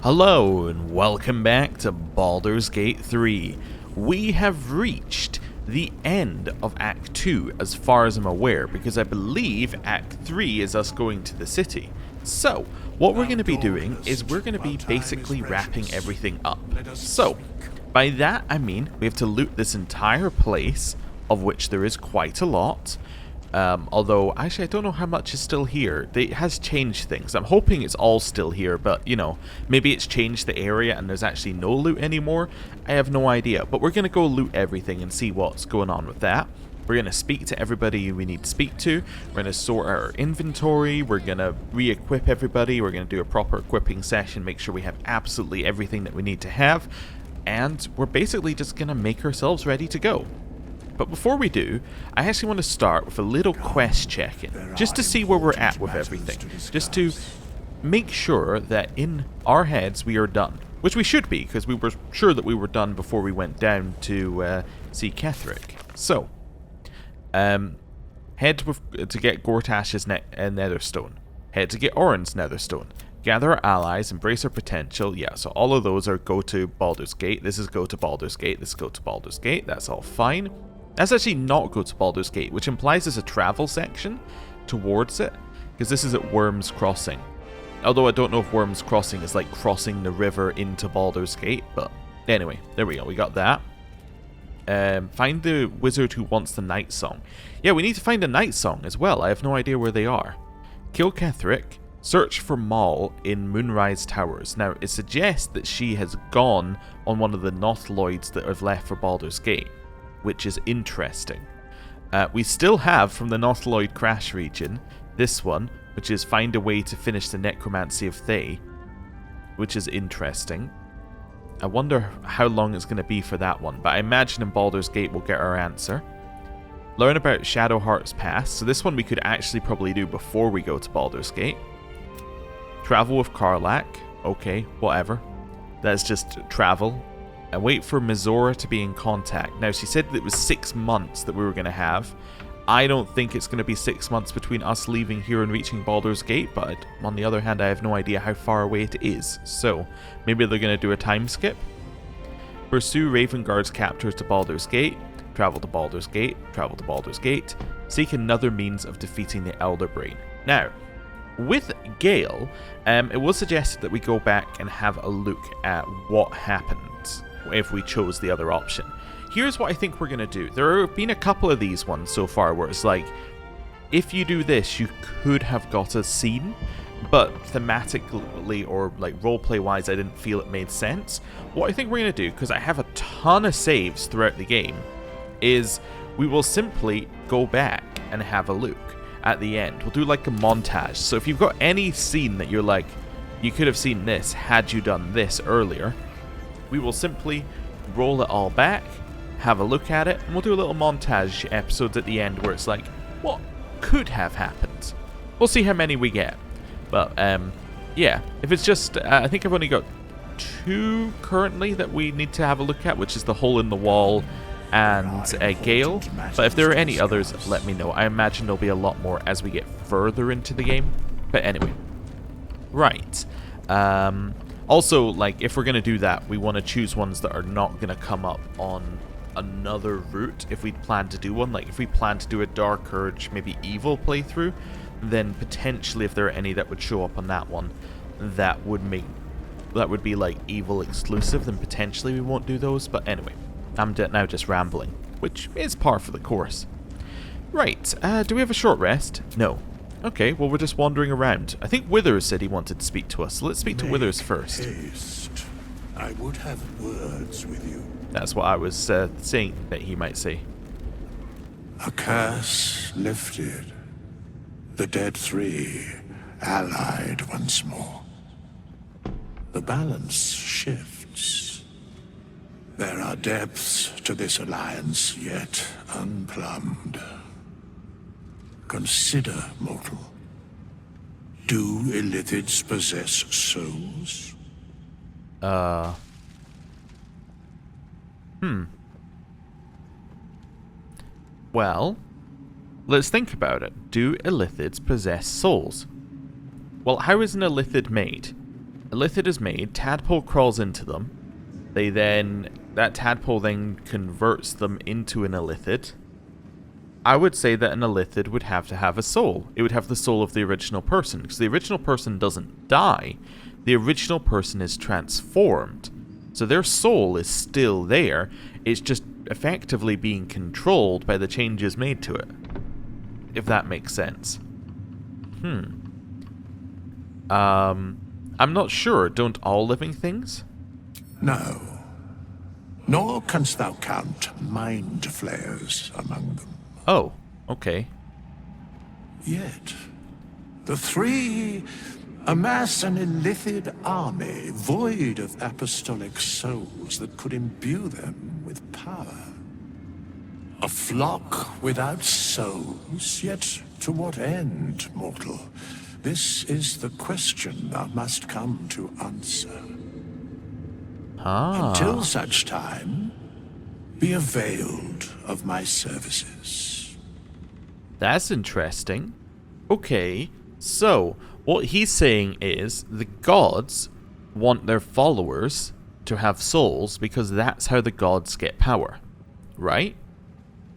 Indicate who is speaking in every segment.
Speaker 1: Hello and welcome back to Baldur's Gate 3. We have reached the end of Act 2 as far as I'm aware, because I believe Act 3 is us going to the city. So, what we're going to be doing is we're going to be basically wrapping everything up. So, by that I mean we have to loot this entire place, of which there is quite a lot. Although, actually, I don't know how much is still here. It has changed things. I'm hoping it's all still here, but, you know, maybe it's changed the area and there's actually no loot anymore. I have no idea, but we're going to go loot everything and see what's going on with that. We're going to speak to everybody we need to speak to. We're going to sort our inventory. We're going to re-equip everybody. We're going to do a proper equipping session, make sure we have absolutely everything that we need to have. And we're basically just going to make ourselves ready to go. But before we do, I actually want to start with a little quest check-in, just to see where we're at with everything, just to make sure that in our heads we are done, which we should be, because we were sure that we were done before we went down to see Ketheric. So, head to get Gortash's Netherstone, head to get Orin's Netherstone, gather our allies, embrace our potential. Yeah, so all of those are go to Baldur's Gate. This is go to Baldur's Gate, this is go to Baldur's Gate, that's all fine. That's actually not go to Baldur's Gate, which implies there's a travel section towards it, because this is at Worm's Crossing. Although I don't know if Worm's Crossing is like crossing the river into Baldur's Gate, but anyway, there we go, we got that. Find the wizard who wants the night song. Yeah, we need to find a night song as well. I have no idea where they are. Kill Ketheric. Search for Maul in Moonrise Towers. Now, it suggests that she has gone on one of the Nothloids that have left for Baldur's Gate, which is interesting. We still have, from the Nothloid Crash region, this one, which is find a way to finish the Necromancy of Thay, which is interesting. I wonder how long it's going to be for that one, but I imagine in Baldur's Gate we'll get our answer. Learn about Shadowheart's Pass, so this one we could actually probably do before we go to Baldur's Gate. Travel with Karlach, okay, whatever. That's just travel. And wait for Mizora to be in contact. Now, she said that it was 6 months that we were going to have. I don't think it's going to be 6 months between us leaving here and reaching Baldur's Gate, but on the other hand, I have no idea how far away it is. So, maybe they're going to do a time skip. Pursue Ravenguard's captors to Baldur's Gate. Travel to Baldur's Gate. Travel to Baldur's Gate. Seek another means of defeating the Elder Brain. Now, with Gale, it was suggested that we go back and have a look at what happened if we chose the other option. Here's what I think we're going to do. There have been a couple of these ones so far where it's like, if you do this, you could have got a scene, but thematically or like roleplay wise, I didn't feel it made sense. What I think we're going to do, because I have a ton of saves throughout the game, is we will simply go back and have a look at the end. We'll do like a montage. So if you've got any scene that you're like, you could have seen this had you done this earlier, we will simply roll it all back, have a look at it, and we'll do a little montage episodes at the end where it's like, what could have happened? We'll see how many we get. But, yeah, if it's just, I think I've only got 2 currently that we need to have a look at, which is the Hole in the Wall and Gale. But if there are any others, let me know. I imagine there'll be a lot more as we get further into the game. But anyway. Right. Also, like, if we're going to do that, we want to choose ones that are not going to come up on another route if we plan to do one. Like, if we plan to do a Dark Urge, maybe Evil playthrough, then potentially if there are any that would show up on that one, that would be, like, Evil exclusive, then potentially we won't do those. But anyway, I'm now just rambling, which is par for the course. Right, do we have a short rest? No. Okay, well, we're just wandering around. I think Withers said he wanted to speak to us, so let's speak to Withers first.
Speaker 2: Haste. I would have words with you.
Speaker 1: That's what I was saying that he might say.
Speaker 2: A curse lifted. The dead 3 allied once more. The balance shifts. There are depths to this alliance yet unplumbed. Consider, mortal. Do illithids possess souls?
Speaker 1: Well, let's think about it. Do illithids possess souls? Well, how is an illithid made? Illithid is made, tadpole crawls into them. That tadpole then converts them into an Illithid. I would say that an Illithid would have to have a soul. It would have the soul of the original person, because the original person doesn't die. The original person is transformed. So their soul is still there. It's just effectively being controlled by the changes made to it. If that makes sense. I'm not sure. Don't all living things?
Speaker 2: No. Nor canst thou count Mind Flayers among them.
Speaker 1: Oh, okay.
Speaker 2: Yet, the three amass an Illithid army void of apostolic souls that could imbue them with power. A flock without souls, yet to what end, mortal? This is the question thou must come to answer. Until such time, be availed of my services.
Speaker 1: That's interesting. Okay, so what he's saying is the gods want their followers to have souls because that's how the gods get power, right?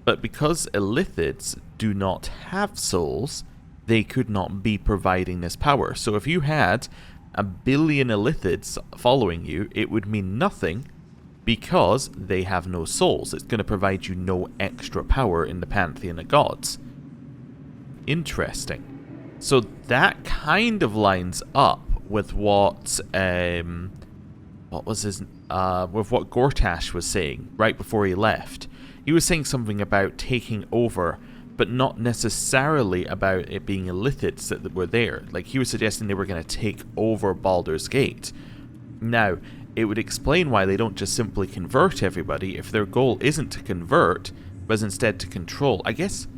Speaker 1: But because Illithids do not have souls, they could not be providing this power. So if you had 1 billion Illithids following you, it would mean nothing because they have no souls. It's going to provide you no extra power in the pantheon of gods. Interesting. So that kind of lines up with what was his with what Gortash was saying right before he left. He was saying something about taking over, but not necessarily about it being Illithids that were there. Like, he was suggesting they were going to take over Baldur's Gate. Now, it would explain why they don't just simply convert everybody if their goal isn't to convert, but is instead to control. I guess,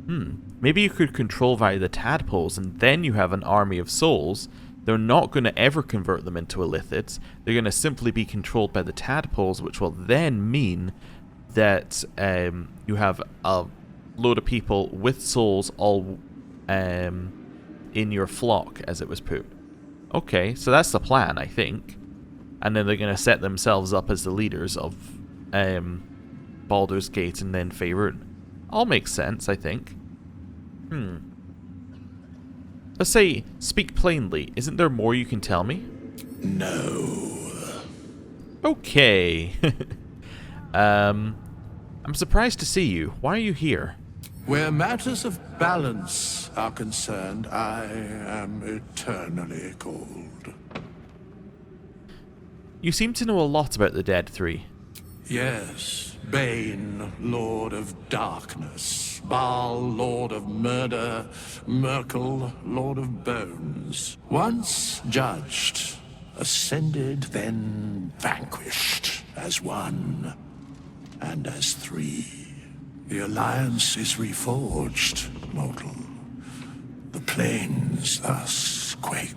Speaker 1: maybe you could control via the tadpoles, and then you have an army of souls. They're not going to ever convert them into Illithids. They're going to simply be controlled by the tadpoles, which will then mean that you have a load of people with souls all in your flock, as it was put. Okay, so that's the plan, I think. And then they're going to set themselves up as the leaders of Baldur's Gate and then Faerun. All makes sense, I think. Let's say, speak plainly. Isn't there more you can tell me?
Speaker 2: No.
Speaker 1: Okay. I'm surprised to see you. Why are you here?
Speaker 2: Where matters of balance are concerned, I am eternally cold.
Speaker 1: You seem to know a lot about the Dead Three.
Speaker 2: Yes, Bane, Lord of Darkness, Baal, Lord of Murder, Merkel, Lord of Bones. Once judged, ascended, then vanquished as one and as three. The alliance is reforged, mortal. The plains thus quake,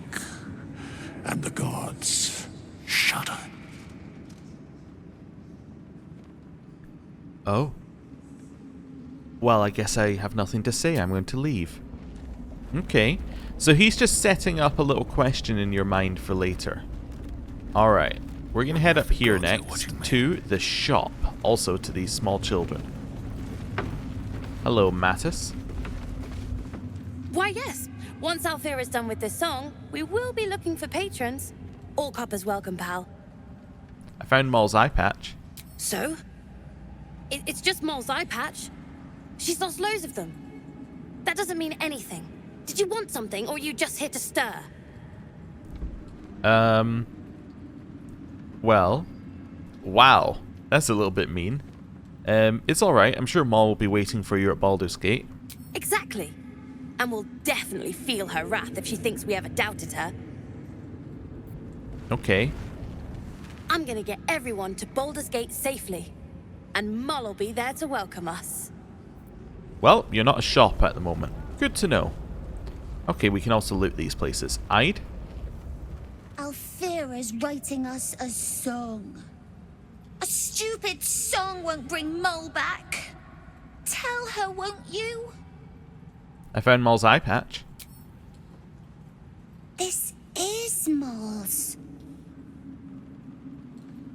Speaker 2: and the gods shudder.
Speaker 1: Oh. Well, I guess I have nothing to say. I'm going to leave. Okay. So he's just setting up a little question in your mind for later. Alright. We're going to head up here next to the shop. Also to these small children. Hello, Mattis.
Speaker 3: Why, yes. Once Alfira is done with this song, we will be looking for patrons. All coppers welcome, pal.
Speaker 1: I found Moll's eye patch.
Speaker 3: So? It's just Moll's eye patch. She's lost loads of them. That doesn't mean anything. Did you want something, or are you just here to stir?
Speaker 1: Well. Wow. That's a little bit mean. It's alright. I'm sure Moll will be waiting for you at Baldur's Gate.
Speaker 3: Exactly. And we'll definitely feel her wrath if she thinks we ever doubted her.
Speaker 1: Okay.
Speaker 3: I'm gonna get everyone to Baldur's Gate safely. And Moll will be there to welcome us.
Speaker 1: Well, you're not a shop at the moment. Good to know. Okay, we can also loot these places. Ide?
Speaker 4: Alfira's writing us a song. A stupid song won't bring Moll back. Tell her, won't you?
Speaker 1: I found Moll's eye patch.
Speaker 4: This is Moll's.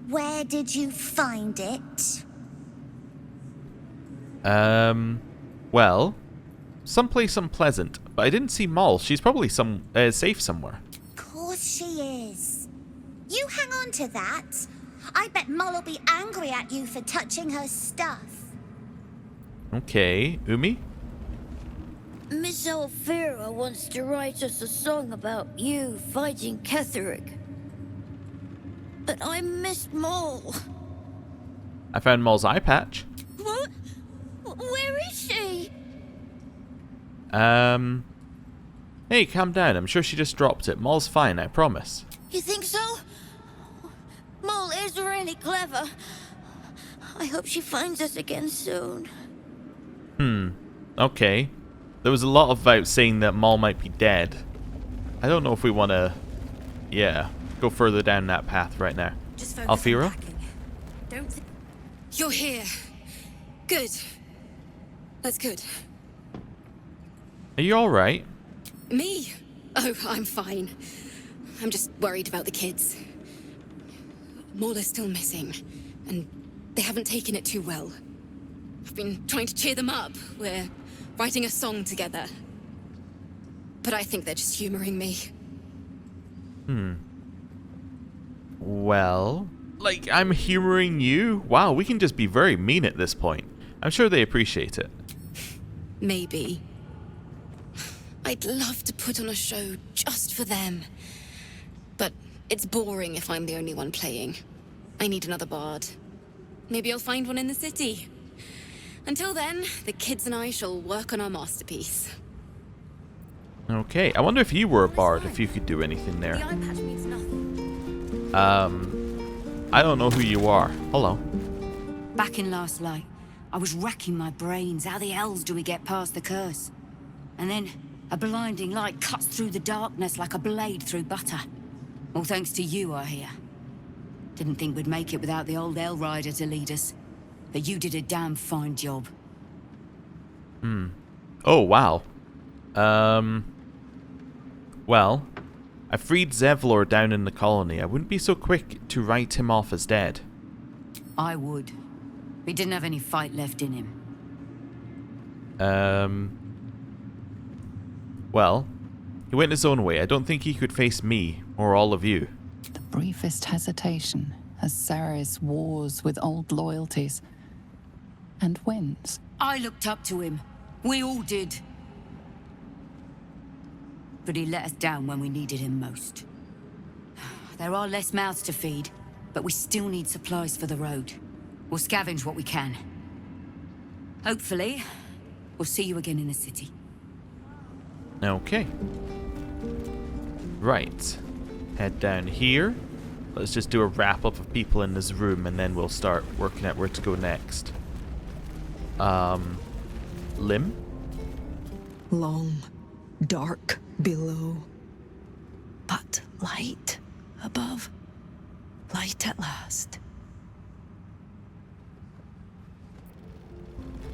Speaker 4: Where did you find it?
Speaker 1: Well, someplace unpleasant, but I didn't see Moll. She's probably safe somewhere.
Speaker 4: Of course she is. You hang on to that. I bet Moll'll be angry at you for touching her stuff.
Speaker 1: Okay, Umi?
Speaker 3: Miss Alfira wants to write us a song about you fighting Ketheric. But I missed Moll.
Speaker 1: I found Moll's eye patch.
Speaker 3: What? Where is she?
Speaker 1: Hey, calm down. I'm sure she just dropped it. Moll's fine, I promise.
Speaker 3: You think so? Moll is really clever. I hope she finds us again soon.
Speaker 1: Okay. There was a lot about saying that Moll might be dead. I don't know if we want to, go further down that path right now.
Speaker 3: Just focus on
Speaker 1: Alfira?
Speaker 3: packing. Don't think...
Speaker 5: You're here. Good. That's good.
Speaker 1: Are you alright?
Speaker 5: Me? Oh, I'm fine. I'm just worried about the kids. Moll is still missing, and they haven't taken it too well. I've been trying to cheer them up. We're writing a song together. But I think they're just humoring me.
Speaker 1: Well, like, I'm humoring you? Wow, we can just be very mean at this point. I'm sure they appreciate it.
Speaker 5: Maybe. I'd love to put on a show just for them. But it's boring if I'm the only one playing. I need another bard. Maybe I'll find one in the city. Until then, the kids and I shall work on our masterpiece.
Speaker 1: Okay, I wonder if you were a bard, if you could do anything
Speaker 3: The
Speaker 1: there.
Speaker 3: eye patch means nothing.
Speaker 1: I don't know who you are. Hello.
Speaker 6: Back in last light, I was racking my brains. How the hells do we get past the curse? And then a blinding light cuts through the darkness like a blade through butter. All thanks to you, I hear. Didn't think we'd make it without the old El Rider to lead us. But you did a damn fine job.
Speaker 1: Oh, wow. Well, I freed Zevlor down in the colony. I wouldn't be so quick to write him off as dead.
Speaker 6: I would. He didn't have any fight left in him.
Speaker 1: Well, he went his own way. I don't think he could face me or all of you.
Speaker 7: The briefest hesitation as Saris wars with old loyalties and wins.
Speaker 6: I looked up to him. We all did. But he let us down when we needed him most. There are less mouths to feed, but we still need supplies for the road. We'll scavenge what we can. Hopefully, we'll see you again in the city.
Speaker 1: Okay. Right. Head down here. Let's just do a wrap-up of people in this room, and then we'll start working out where to go next. Lim?
Speaker 8: Long, dark below, but light above. Light at last.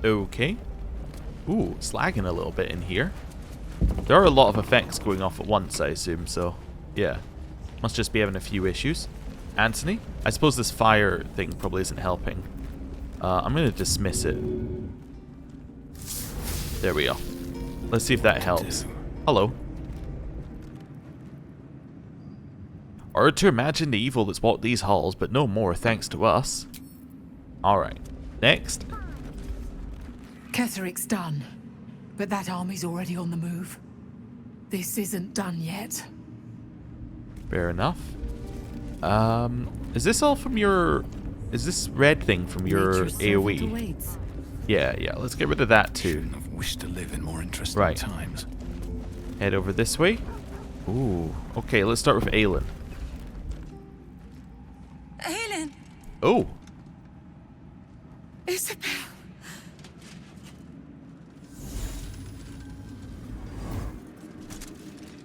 Speaker 1: Okay. Ooh, it's lagging a little bit in here. There are a lot of effects going off at once, I assume, so yeah. Must just be having a few issues. Anthony? I suppose this fire thing probably isn't helping. I'm going to dismiss it. There we go. Let's see if that helps. Hello. Or to imagine the evil that's walked these halls, but no more thanks to us. Alright. Next.
Speaker 9: Ketheric's done, but that army's already on the move. This isn't done yet.
Speaker 1: Fair enough. Is this all from your... Is this red thing from your AoE? Yeah, let's get rid of that too.
Speaker 2: Shouldn't have wished to live in more interesting
Speaker 1: Right.
Speaker 2: times.
Speaker 1: Head over this way. Ooh. Okay, let's start with Aylin.
Speaker 5: Aylin!
Speaker 1: Oh.
Speaker 5: Isabel!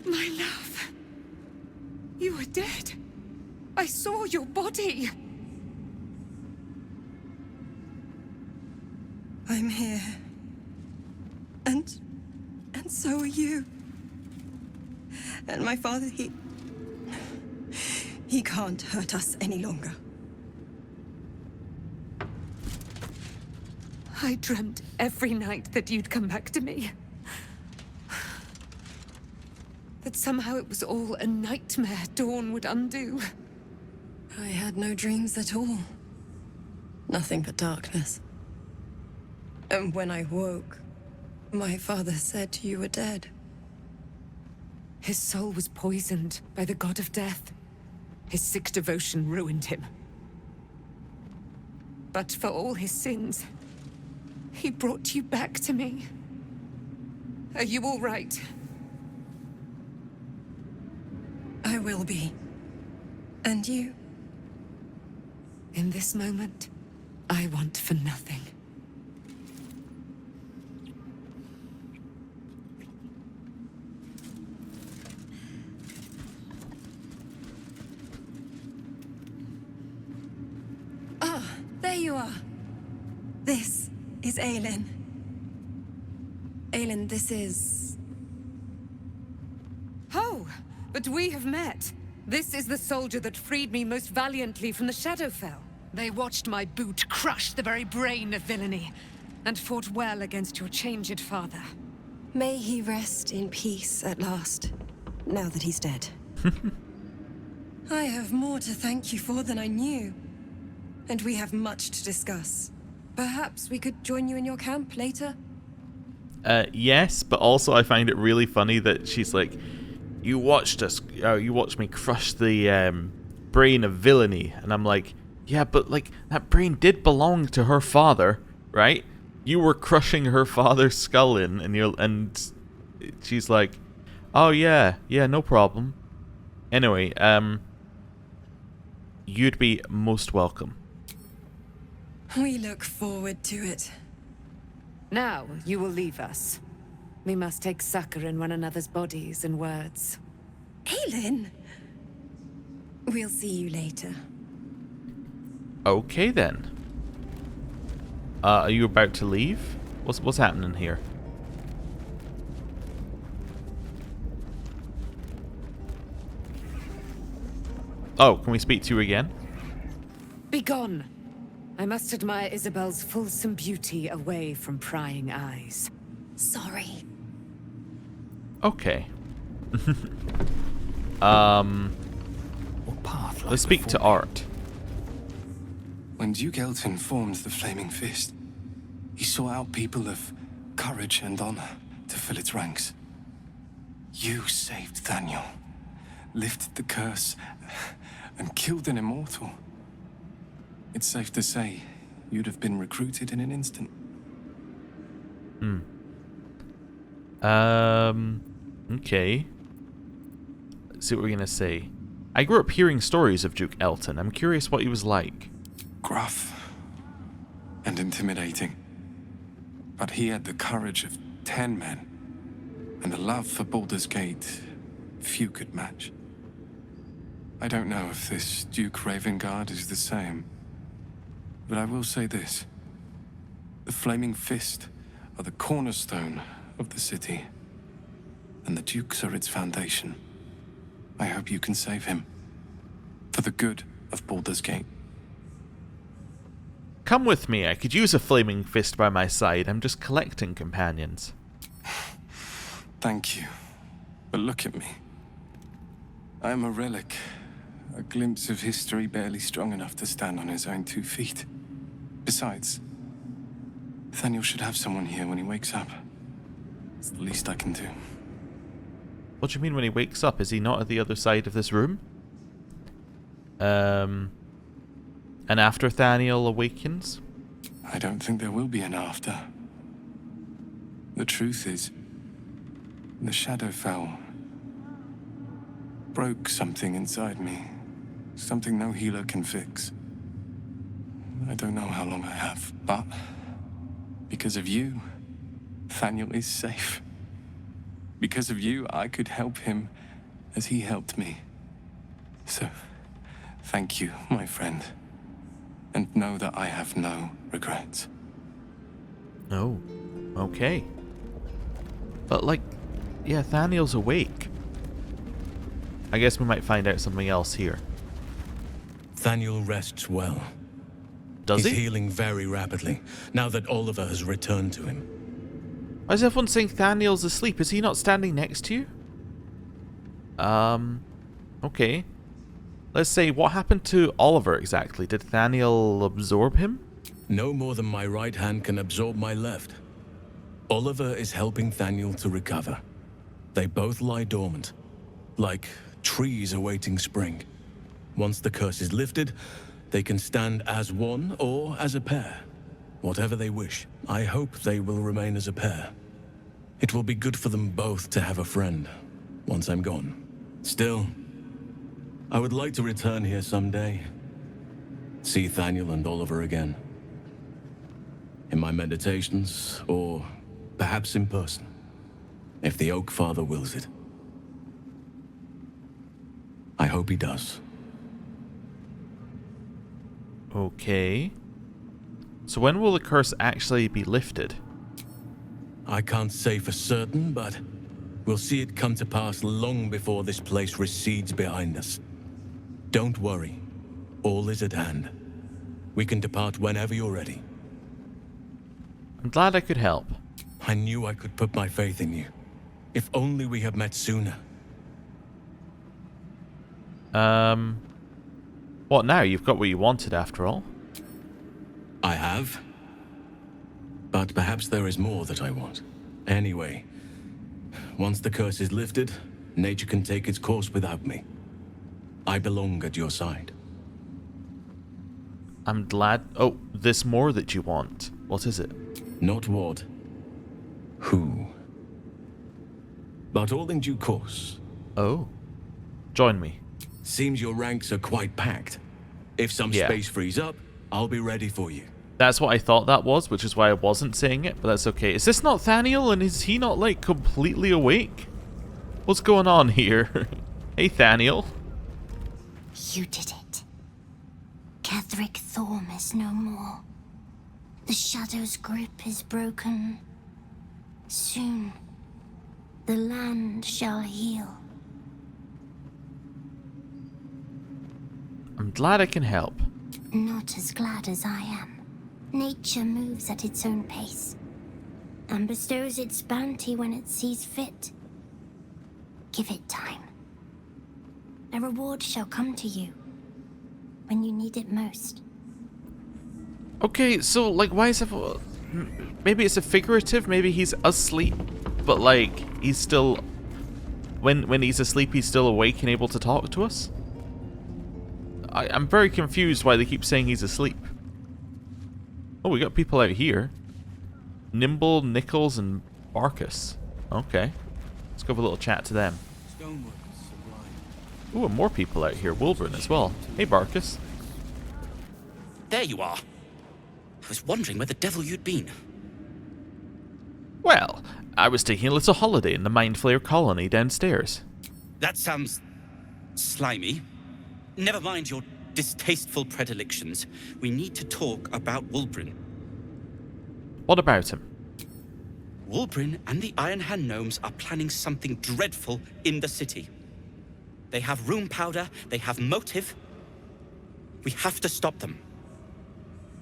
Speaker 5: My love. You were dead. I saw your body. I'm here. And so are you. And my father, he can't hurt us any longer.
Speaker 9: I dreamt every night that you'd come back to me. That somehow it was all a nightmare Dawn would undo.
Speaker 10: I had no dreams at all. Nothing but darkness. And when I woke, my father said you were dead.
Speaker 9: His soul was poisoned by the god of death. His sick devotion ruined him. But for all his sins, he brought you back to me. Are you all right?
Speaker 10: I will be. And you?
Speaker 9: In this moment, I want for nothing.
Speaker 10: There you are. This is Aylin. Aylin, this is...
Speaker 9: Oh, but we have met. This is the soldier that freed me most valiantly from the Shadowfell. They watched my boot crush the very brain of villainy, and fought well against your changed father.
Speaker 10: May he rest in peace at last, now that he's dead. I have more to thank you for than I knew. And we have much to discuss. Perhaps we could join you in your camp later?
Speaker 1: Yes, but also I find it really funny that she's like, you watched me crush the brain of villainy. And I'm like, yeah, but like, that brain did belong to her father, right? You were crushing her father's skull in, and she's like, oh yeah, no problem. Anyway, you'd be most welcome.
Speaker 10: We look forward to it.
Speaker 9: Now, you will leave us. We must take succor in one another's bodies and words.
Speaker 10: Aylin! We'll see you later.
Speaker 1: Okay then. Are you about to leave? What's happening here? Oh, can we speak to you again?
Speaker 9: Begone! I must admire Isabel's fulsome beauty away from prying eyes.
Speaker 10: Sorry.
Speaker 1: Okay.
Speaker 11: What path lies
Speaker 1: Let's speak to
Speaker 11: before me?
Speaker 1: Art.
Speaker 11: When Duke Elton formed the Flaming Fist, he sought out people of courage and honor to fill its ranks. You saved Daniel, lifted the curse, and killed an immortal. It's safe to say you'd have been recruited in an instant.
Speaker 1: Okay. Let's see what we're gonna say. I grew up hearing stories of Duke Elton. I'm curious what he was like.
Speaker 11: Gruff and intimidating. But he had the courage of 10 men, and the love for Baldur's Gate few could match. I don't know if this Duke Ravengard is the same, but I will say this. The Flaming Fist are the cornerstone of the city, and the Dukes are its foundation. I hope you can save him, for the good of Baldur's Gate.
Speaker 1: Come with me. I could use a flaming fist by my side. I'm just collecting companions.
Speaker 11: Thank you, but look at me. I am a relic, a glimpse of history barely strong enough to stand on his own 2 feet. Besides, Nathaniel should have someone here when he wakes up. It's the least I can do.
Speaker 1: What do you mean when he wakes up? Is he not at the other side of this room? And after Nathaniel awakens?
Speaker 11: I don't think there will be an after. The truth is, the Shadowfell broke something inside me. Something no healer can fix. I don't know how long I have, but because of you, Nathaniel is safe. Because of you, I could help him as he helped me. So, thank you, my friend. And know that I have no regrets.
Speaker 1: Oh, okay. But like, yeah, Nathaniel's awake. I guess we might find out something else here.
Speaker 12: Nathaniel rests well.
Speaker 1: Does
Speaker 12: He's
Speaker 1: he?
Speaker 12: healing very rapidly, now that Oliver has returned to him.
Speaker 1: Why is everyone saying Thaniel's asleep? Is he not standing next to you? Okay. Let's say, what happened to Oliver exactly? Did Thaniel absorb him?
Speaker 12: No more than my right hand can absorb my left. Oliver is helping Thaniel to recover. They both lie dormant, like trees awaiting spring. Once the curse is lifted, they can stand as one or as a pair. Whatever they wish. I hope they will remain as a pair. It will be good for them both to have a friend, once I'm gone. Still, I would like to return here someday. See Thaniel and Oliver again. In my meditations, or perhaps in person, if the Oak Father wills it. I hope he does.
Speaker 1: Okay. So when will the curse actually be lifted?
Speaker 12: I can't say for certain, but we'll see it come to pass long before this place recedes behind us. Don't worry. All is at hand. We can depart whenever you're ready.
Speaker 1: I'm glad I could help.
Speaker 12: I knew I could put my faith in you. If only we had met sooner.
Speaker 1: What now? You've got what you wanted after all.
Speaker 12: I have. But perhaps there is more that I want. Anyway, once the curse is lifted, nature can take its course without me. I belong at your side.
Speaker 1: I'm glad... Oh, there's more that you want. What is it?
Speaker 12: Not what. Who. But all in due course.
Speaker 1: Oh. Join me.
Speaker 12: Seems your ranks are quite packed. If some space frees up, I'll be ready for you.
Speaker 1: That's what I thought that was, which is why I wasn't saying it, but that's okay. Is this not Thaniel, and is he not, like, completely awake? What's going on here? Hey, Thaniel.
Speaker 4: You did it. Catherick Thorm is no more. The Shadow's grip is broken. Soon, the land shall heal.
Speaker 1: I'm glad I can help.
Speaker 4: Not as glad as I am. Nature moves at its own pace, and bestows its bounty when it sees fit. Give it time. A reward shall come to you when you need it most.
Speaker 1: Okay, so, like, why is everyone... Maybe it's a figurative, maybe he's asleep, but, like, he's still... When he's asleep, he's still awake and able to talk to us? I'm very confused why they keep saying he's asleep. Oh, we got people out here. Nimble, Nichols, and Barkus. Okay. Let's go have a little chat to them. Ooh, and more people out here. Wulbren as well. Hey, Barkus.
Speaker 13: There you are. I was wondering where the devil you'd been.
Speaker 1: Well, I was taking a little holiday in the Mind Flayer colony downstairs.
Speaker 13: That sounds slimy. Never mind your distasteful predilections. We need to talk about Wulbren.
Speaker 1: What about him?
Speaker 13: Wulbren and the Iron Hand Gnomes are planning something dreadful in the city. They have room powder, they have motive. We have to stop them.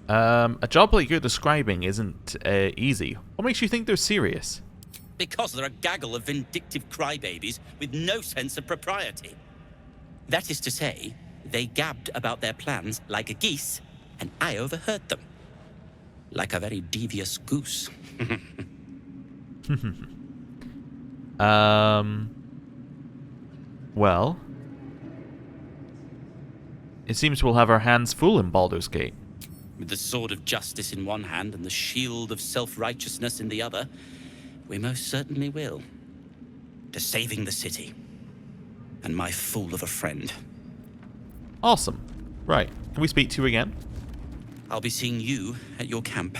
Speaker 1: A job like you're describing isn't easy. What makes you think they're serious?
Speaker 13: Because they're a gaggle of vindictive crybabies with no sense of propriety. That is to say, they gabbed about their plans like a geese, and I overheard them. Like a very devious goose.
Speaker 1: Well... It seems we'll have our hands full in Baldur's Gate.
Speaker 13: With the sword of justice in one hand and the shield of self-righteousness in the other, we most certainly will. To saving the city. And my fool of a friend.
Speaker 1: Awesome. Right. Can we speak to you again?
Speaker 13: I'll be seeing you at your camp.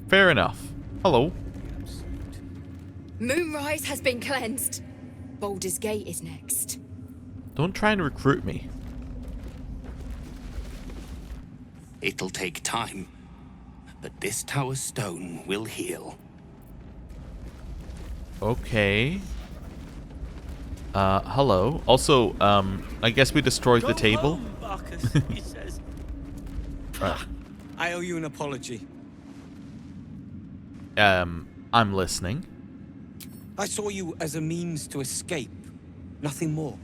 Speaker 1: Fair enough. Hello.
Speaker 5: Moonrise has been cleansed. Baldur's Gate is next.
Speaker 1: Don't try and recruit me.
Speaker 14: It'll take time, but this tower stone will heal.
Speaker 1: Okay. Hello. Also, I guess we destroyed the table.
Speaker 13: Home, Barkus, he says.
Speaker 15: I owe you an apology.
Speaker 1: I'm listening.
Speaker 15: I saw you as a means to escape, nothing more.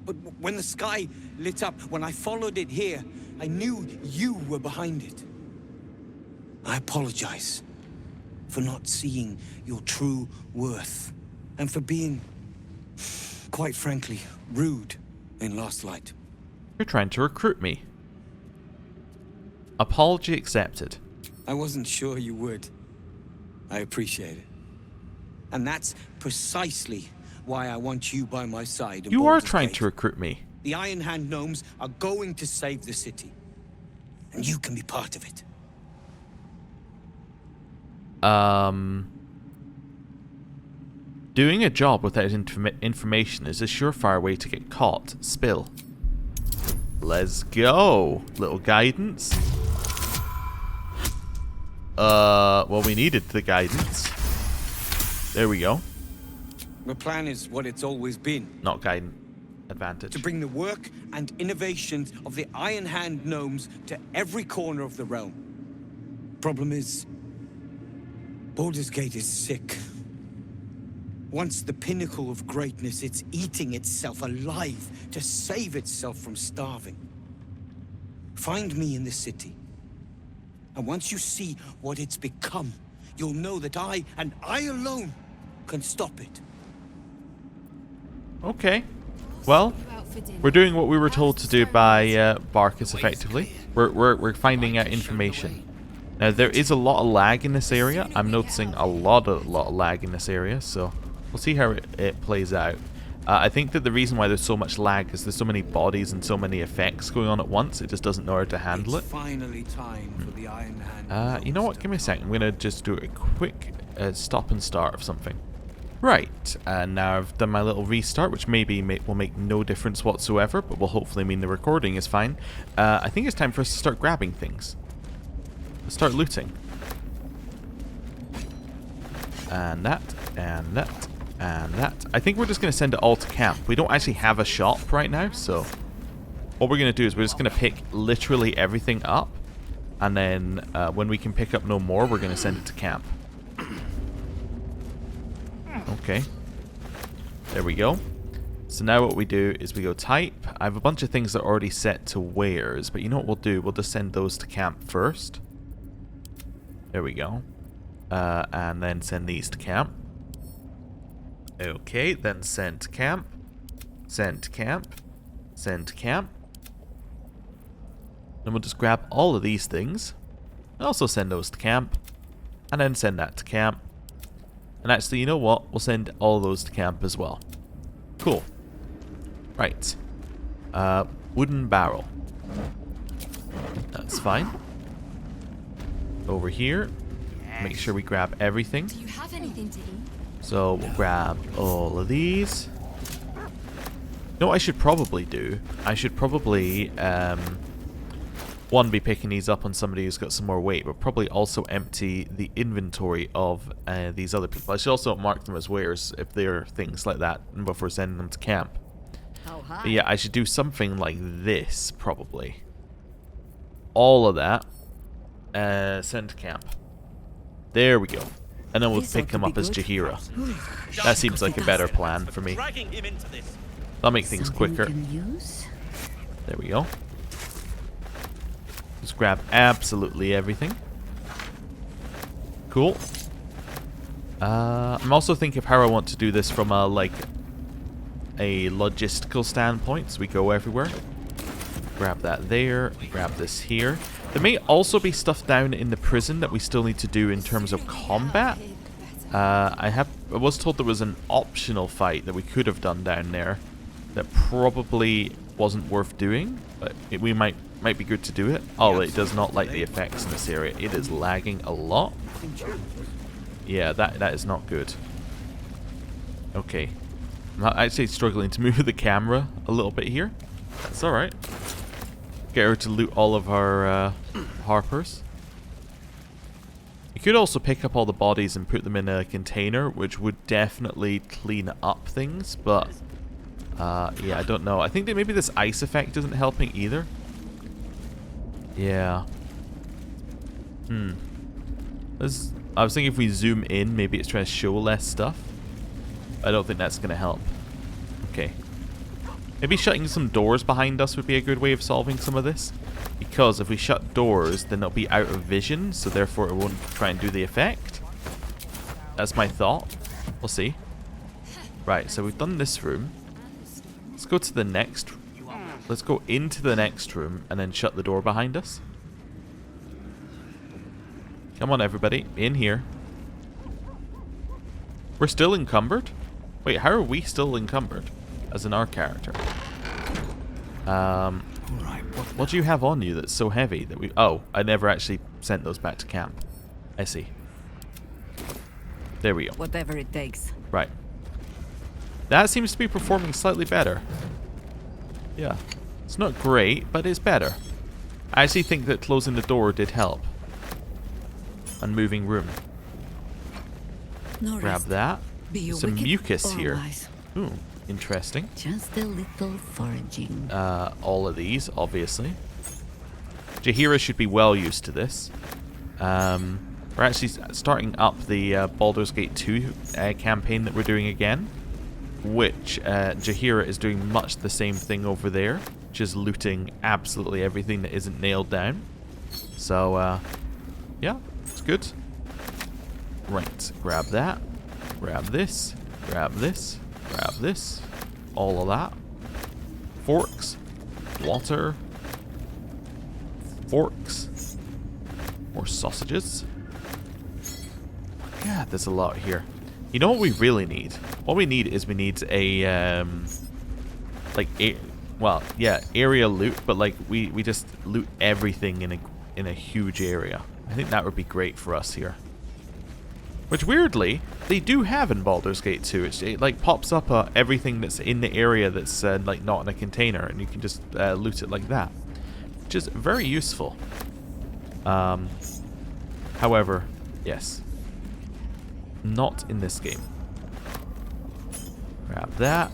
Speaker 15: But when the sky lit up, when I followed it here, I knew you were behind it. I apologize for not seeing your true worth, and for being, quite frankly, rude in Last Light.
Speaker 1: You're trying to recruit me. Apology accepted.
Speaker 15: I wasn't sure you would. I appreciate it. And that's precisely why I want you by my side.
Speaker 1: You are trying to recruit me.
Speaker 15: The Iron Hand gnomes are going to save the city. And you can be part of it.
Speaker 1: Doing a job without information is a surefire way to get caught. Spill. Let's go. Little guidance. Well, we needed the guidance. There we go.
Speaker 15: The plan is what it's always been.
Speaker 1: Not guidance. Advantage.
Speaker 15: To bring the work and innovations of the Iron Hand gnomes to every corner of the realm. Problem is, Baldur's Gate is sick. Once the pinnacle of greatness, it's eating itself alive to save itself from starving. Find me in the city. And once you see what it's become, you'll know that I, and I alone, can stop it.
Speaker 1: Okay. Well, we're doing what we were told to do by Barkus, effectively. We're finding out information. Now, there is a lot of lag in this area. I'm noticing a lot of lag in this area, so we'll see how it plays out. I think that the reason why there's so much lag is there's so many bodies and so many effects going on at once, it just doesn't know how to handle it.
Speaker 15: Finally time for the Iron Hand.
Speaker 1: You know what? Give me a second. I'm going to just do a quick stop and start of something. Right, and now I've done my little restart, which maybe will make no difference whatsoever, but will hopefully mean the recording is fine. I think it's time for us to start grabbing things. Let's start looting. And that, and that, and that. I think we're just going to send it all to camp. We don't actually have a shop right now, so what we're going to do is we're just going to pick literally everything up, and then when we can pick up no more, we're going to send it to camp. Okay. There we go. So now what we do is we go type. I have a bunch of things that are already set to wares, but you know what we'll do? We'll just send those to camp first. There we go. And then send these to camp. Okay, then send to camp. Send to camp. Send to camp. Then we'll just grab all of these things. And also send those to camp. And then send that to camp. And actually, you know what? We'll send all those to camp as well. Cool. Right. Wooden barrel. That's fine. Over here. Make sure we grab everything.
Speaker 5: Do you have anything to eat?
Speaker 1: So we'll grab all of these. You know what I should probably do? I should probably, one, be picking these up on somebody who's got some more weight, but probably also empty the inventory of these other people. I should also mark them as wares if they're things like that before sending them to camp.
Speaker 5: Oh, hi.
Speaker 1: But yeah, I should do something like this, probably. All of that. Send to camp. There we go. And then we'll pick them up as Jaheira. That seems like a better plan for me. That'll make things quicker. There we go. Just grab absolutely everything. Cool. I'm also thinking of how I want to do this from a logistical standpoint, so we go everywhere. Grab that there, grab this here. There may also be stuff down in the prison that we still need to do in terms of combat. I was told there was an optional fight that we could have done down there that probably wasn't worth doing, but we might be good to do it. Oh, it does not like the effects in this area. It is lagging a lot. Yeah, that is not good. Okay. I'm actually struggling to move the camera a little bit here. That's alright. Get her to loot all of our harpers. You could also pick up all the bodies and put them in a container, which would definitely clean up things, but yeah, I don't know. I think that maybe this ice effect isn't helping either. Yeah. I was thinking if we zoom in, maybe it's trying to show less stuff. I don't think that's going to help. Okay. Maybe shutting some doors behind us would be a good way of solving some of this. Because if we shut doors, then it'll be out of vision, so therefore it won't try and do the effect. That's my thought. We'll see. Right, so we've done this room. Let's go to the next. Let's go into the next room and then shut the door behind us. Come on, everybody. In here. We're still encumbered? Wait, how are we still encumbered? As in our character. What do you have on you that's so heavy that we... Oh, I never actually sent those back to camp. I see. There we go.
Speaker 6: Whatever it takes.
Speaker 1: Right. That seems to be performing slightly better. Yeah. It's not great, but it's better. I actually think that closing the door did help. And moving room.
Speaker 6: No
Speaker 1: Grab
Speaker 6: rest.
Speaker 1: that.
Speaker 6: Be
Speaker 1: Some
Speaker 6: wicked
Speaker 1: mucus
Speaker 6: or
Speaker 1: here.
Speaker 6: wise.
Speaker 1: Ooh, interesting.
Speaker 6: Just a little foraging.
Speaker 1: All of these, obviously. Jaheira should be well used to this. We're actually starting up the Baldur's Gate 2 campaign that we're doing again. Which Jaheira is doing much the same thing over there. Just looting absolutely everything that isn't nailed down. So, yeah, it's good. Right, grab that. Grab this. Grab this. Grab this. All of that. Forks. Water. Forks. More sausages. God, there's a lot here. You know what we really need? What we need is we need a, well, yeah, area loot, but like we just loot everything in a huge area. I think that would be great for us here. Which weirdly, they do have in Baldur's Gate 2. It like pops up everything that's in the area that's like not in a container, and you can just loot it like that, which is very useful. However, yes, not in this game. Grab that.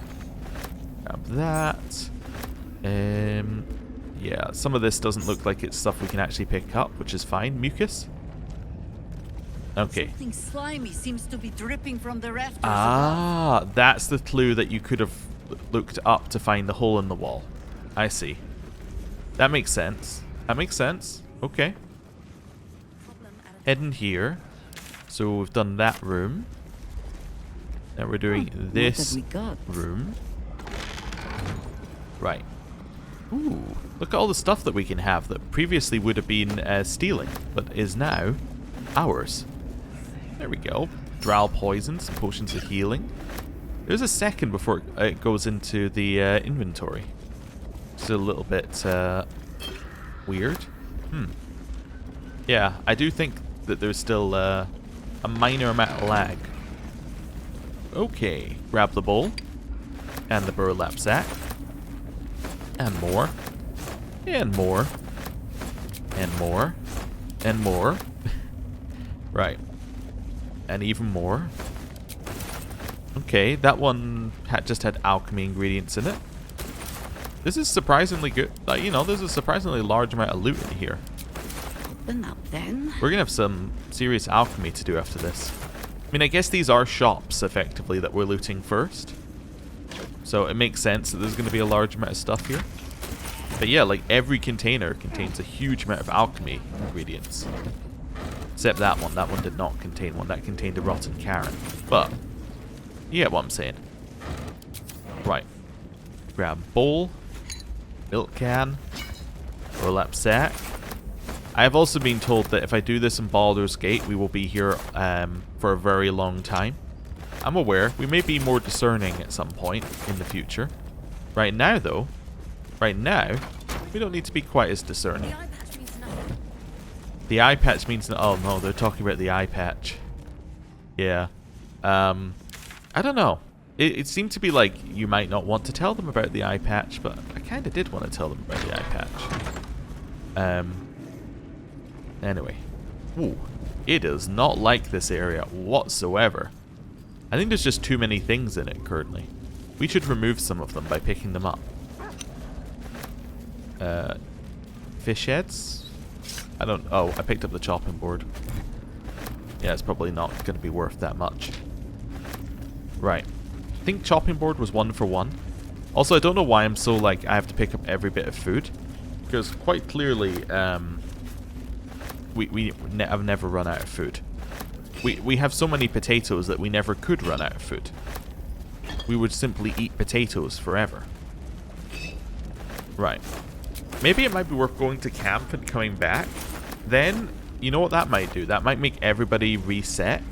Speaker 1: Grab that. Yeah, some of this doesn't look like it's stuff we can actually pick up, which is fine. Mucus. Okay.
Speaker 6: Something slimy seems to be dripping from the rafters.
Speaker 1: Ah, that's the clue that you could have looked up to find the hole in the wall. I see. That makes sense. That makes sense. Okay. Heading here. So we've done that room. Now we're doing this room. Right. Ooh, look at all the stuff that we can have that previously would have been stealing, but is now ours. There we go. Drow poison, some potions of healing. There's a second before it goes into the inventory. It's a little bit weird. Yeah, I do think that there's still a minor amount of lag. Okay, grab the bowl and the burlap sack. And more. And more. And more. And more. Right. And even more. Okay, that one just had alchemy ingredients in it. This is surprisingly good. You know, there's a surprisingly large amount of loot in here.
Speaker 6: Open up then.
Speaker 1: We're gonna have some serious alchemy to do after this. I mean, I guess these are shops, effectively, that we're looting first. So it makes sense that there's gonna be a large amount of stuff here. But yeah, like every container contains a huge amount of alchemy ingredients. Except that one. That one did not contain one. That contained a rotten carrot. But you get what I'm saying. Right. Grab bowl. Milk can. Burlap sack. I have also been told that if I do this in Baldur's Gate, we will be here for a very long time. I'm aware. We may be more discerning at some point in the future. Right now, though, we don't need to be quite as discerning. The eye patch means no. Oh no, they're talking about the eye patch. Yeah. I don't know. It seemed to be like you might not want to tell them about the eye patch, but I kind of did want to tell them about the eye patch. Anyway. Ooh. It is not like this area whatsoever. I think there's just too many things in it currently. We should remove some of them by picking them up. Fish heads. I don't... Oh, I picked up the chopping board. Yeah, it's probably not going to be worth that much. Right. I think chopping board was 1 for 1. Also, I don't know why I'm so, like, I have to pick up every bit of food. Because quite clearly, we have never run out of food. We have so many potatoes that we never could run out of food. We would simply eat potatoes forever. Right. Maybe it might be worth going to camp and coming back. Then, you know what that might do? That might make everybody reset.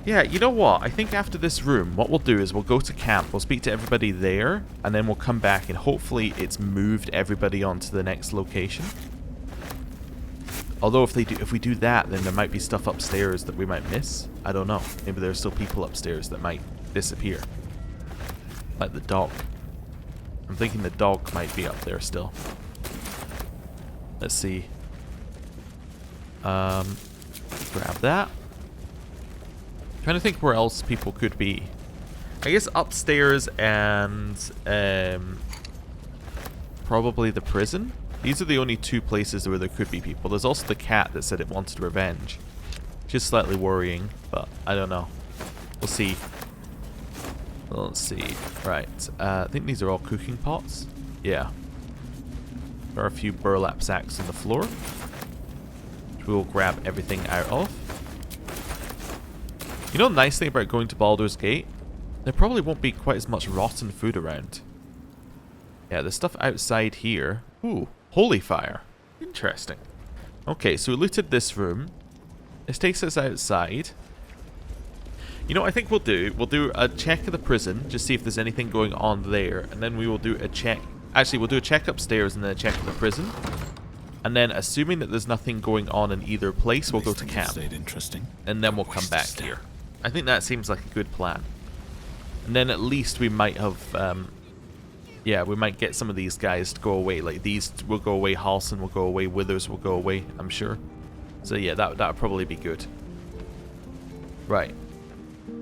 Speaker 1: Yeah, you know what? I think after this room, what we'll do is we'll go to camp, we'll speak to everybody there, and then we'll come back and hopefully it's moved everybody onto the next location. Although if we do that, then there might be stuff upstairs that we might miss. I don't know. Maybe there's still people upstairs that might disappear. Like the dog. I'm thinking the dog might be up there still. Let's see. Grab that. Trying to think where else people could be. I guess upstairs and probably the prison. These are the only 2 places where there could be people. There's also the cat that said it wanted revenge. Just slightly worrying, but I don't know. We'll see. Let's see. Right. I think these are all cooking pots. Yeah. There are a few burlap sacks on the floor, which we'll grab everything out of. You know the nice thing about going to Baldur's Gate? There probably won't be quite as much rotten food around. Yeah, there's stuff outside here. Ooh. Holy fire. Interesting. Okay, so we looted this room. This takes us outside. You know what I think we'll do? We'll do a check of the prison, just see if there's anything going on there. And then we will do a check. Actually, we'll do a check upstairs and then a check of the prison. And then, assuming that there's nothing going on in either place, we'll go to camp. And then we'll come back here. I think that seems like a good plan. And then at least we might have... yeah, we might get some of these guys to go away. Like, these will go away, Halson will go away, Withers will go away, I'm sure. So yeah, that would probably be good. Right.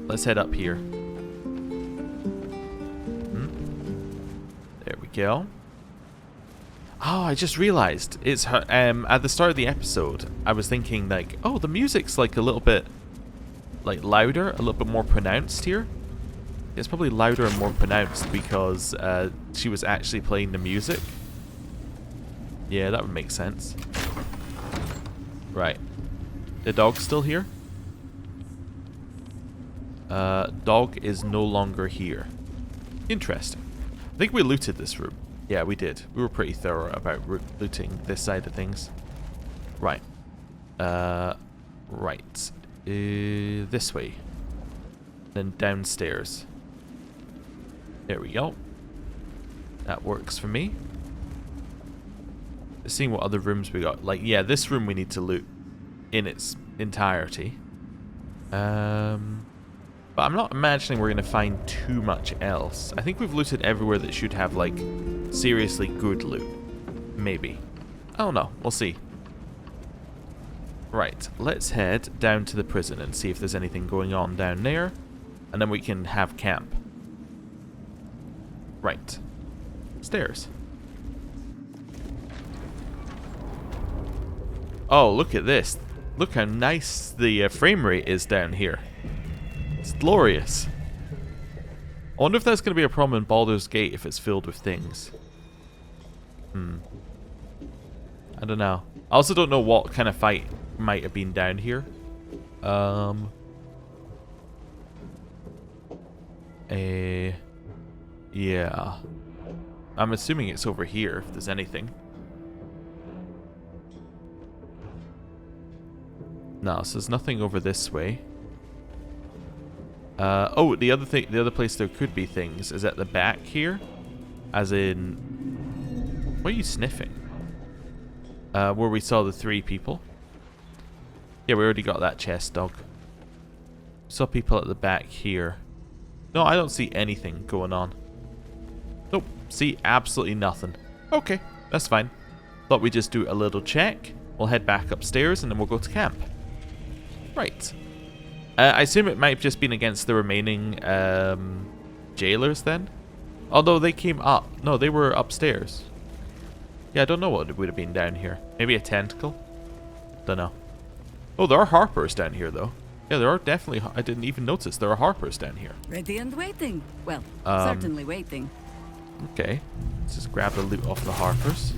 Speaker 1: Let's head up here. There we go. Oh, I just realized. It's at the start of the episode, I was thinking, like, oh, the music's, like, a little bit, like, louder, a little bit more pronounced here. It's probably louder and more pronounced because she was actually playing the music. Yeah, that would make sense. Right. The dog's still here? Dog is no longer here. Interesting. I think we looted this room. Yeah, we did. We were pretty thorough about looting this side of things. Right. Right. This way. Then downstairs. There we go. That works for me. Seeing what other rooms we got. Like, yeah, this room we need to loot in its entirety. But I'm not imagining we're going to find too much else. I think we've looted everywhere that should have, like, seriously good loot. Maybe. I don't know. We'll see. Right. Let's head down to the prison and see if there's anything going on down there. And then we can have camp. Right. Stairs. Oh, look at this. Look how nice the frame rate is down here. It's glorious. I wonder if that's going to be a problem in Baldur's Gate if it's filled with things. I don't know. I also don't know what kind of fight might have been down here. Yeah. I'm assuming it's over here, if there's anything. No, so there's nothing over this way. Oh, the other place there could be things is at the back here. As in... What are you sniffing? Where we saw the 3 people. Yeah, we already got that chest, dog. Saw people at the back here. No, I don't see anything going on. Nope, see absolutely nothing. Okay, that's fine. Thought we'd just do a little check. We'll head back upstairs and then we'll go to camp. Right. I assume it might have just been against the remaining jailers then. Although they came up. No, they were upstairs. Yeah, I don't know what it would have been down here. Maybe a tentacle? Don't know. Oh, there are harpers down here, though. Yeah, there are definitely... I didn't even notice there are harpers down here.
Speaker 6: Ready and waiting. Well, certainly waiting.
Speaker 1: Okay. Let's just grab the loot off the harpers.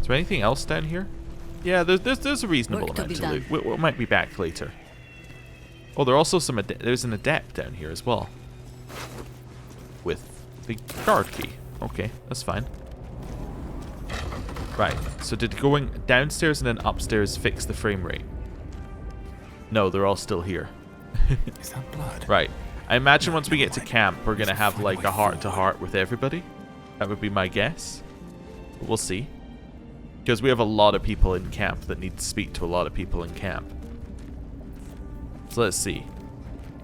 Speaker 1: Is there anything else down here? Yeah, there's a reasonable amount to loot. We might be back later. Oh, there are also some... there's an adept down here as well. With the guard key. Okay, that's fine. Right, so did going downstairs and then upstairs fix the frame rate? No, they're all still here.
Speaker 11: Is that blood?
Speaker 1: Right. I imagine once we get to camp, we're going to have like a heart-to-heart with everybody. That would be my guess. But we'll see. Because we have a lot of people in camp that need to speak to a lot of people in camp. So let's see.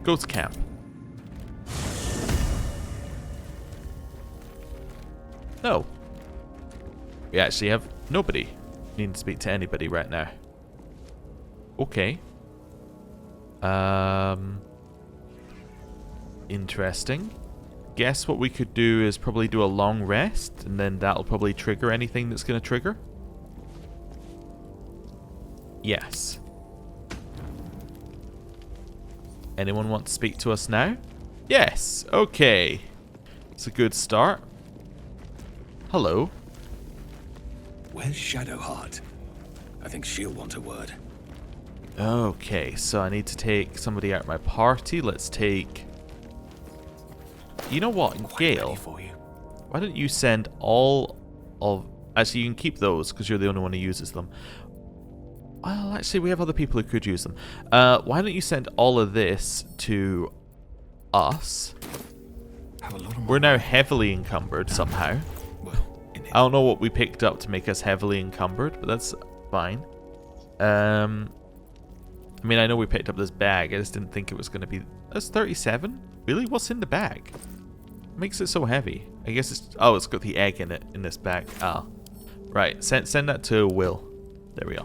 Speaker 1: Go to camp. No. We actually have nobody needing to speak to anybody right now. Okay. Interesting. Guess what we could do is probably do a long rest, and then that'll probably trigger anything that's going to trigger. Yes. Anyone want to speak to us now? Yes. Okay. It's a good start. Hello.
Speaker 16: Where's Shadowheart? I think she'll want a word.
Speaker 1: Okay, so I need to take somebody out of my party. Let's take... You know what, Gale? Why don't you send all of... Actually, you can keep those because you're the only one who uses them. Well, actually, we have other people who could use them. Why don't you send all of this to us? We're now heavily encumbered somehow. I don't know what we picked up to make us heavily encumbered, but that's fine. I mean, I know we picked up this bag. I just didn't think it was going to be... That's 37? Really? What's in the bag? What makes it so heavy? I guess it's... Oh, it's got the egg in it, in this bag. Ah. Right. Send that to Will. There we go.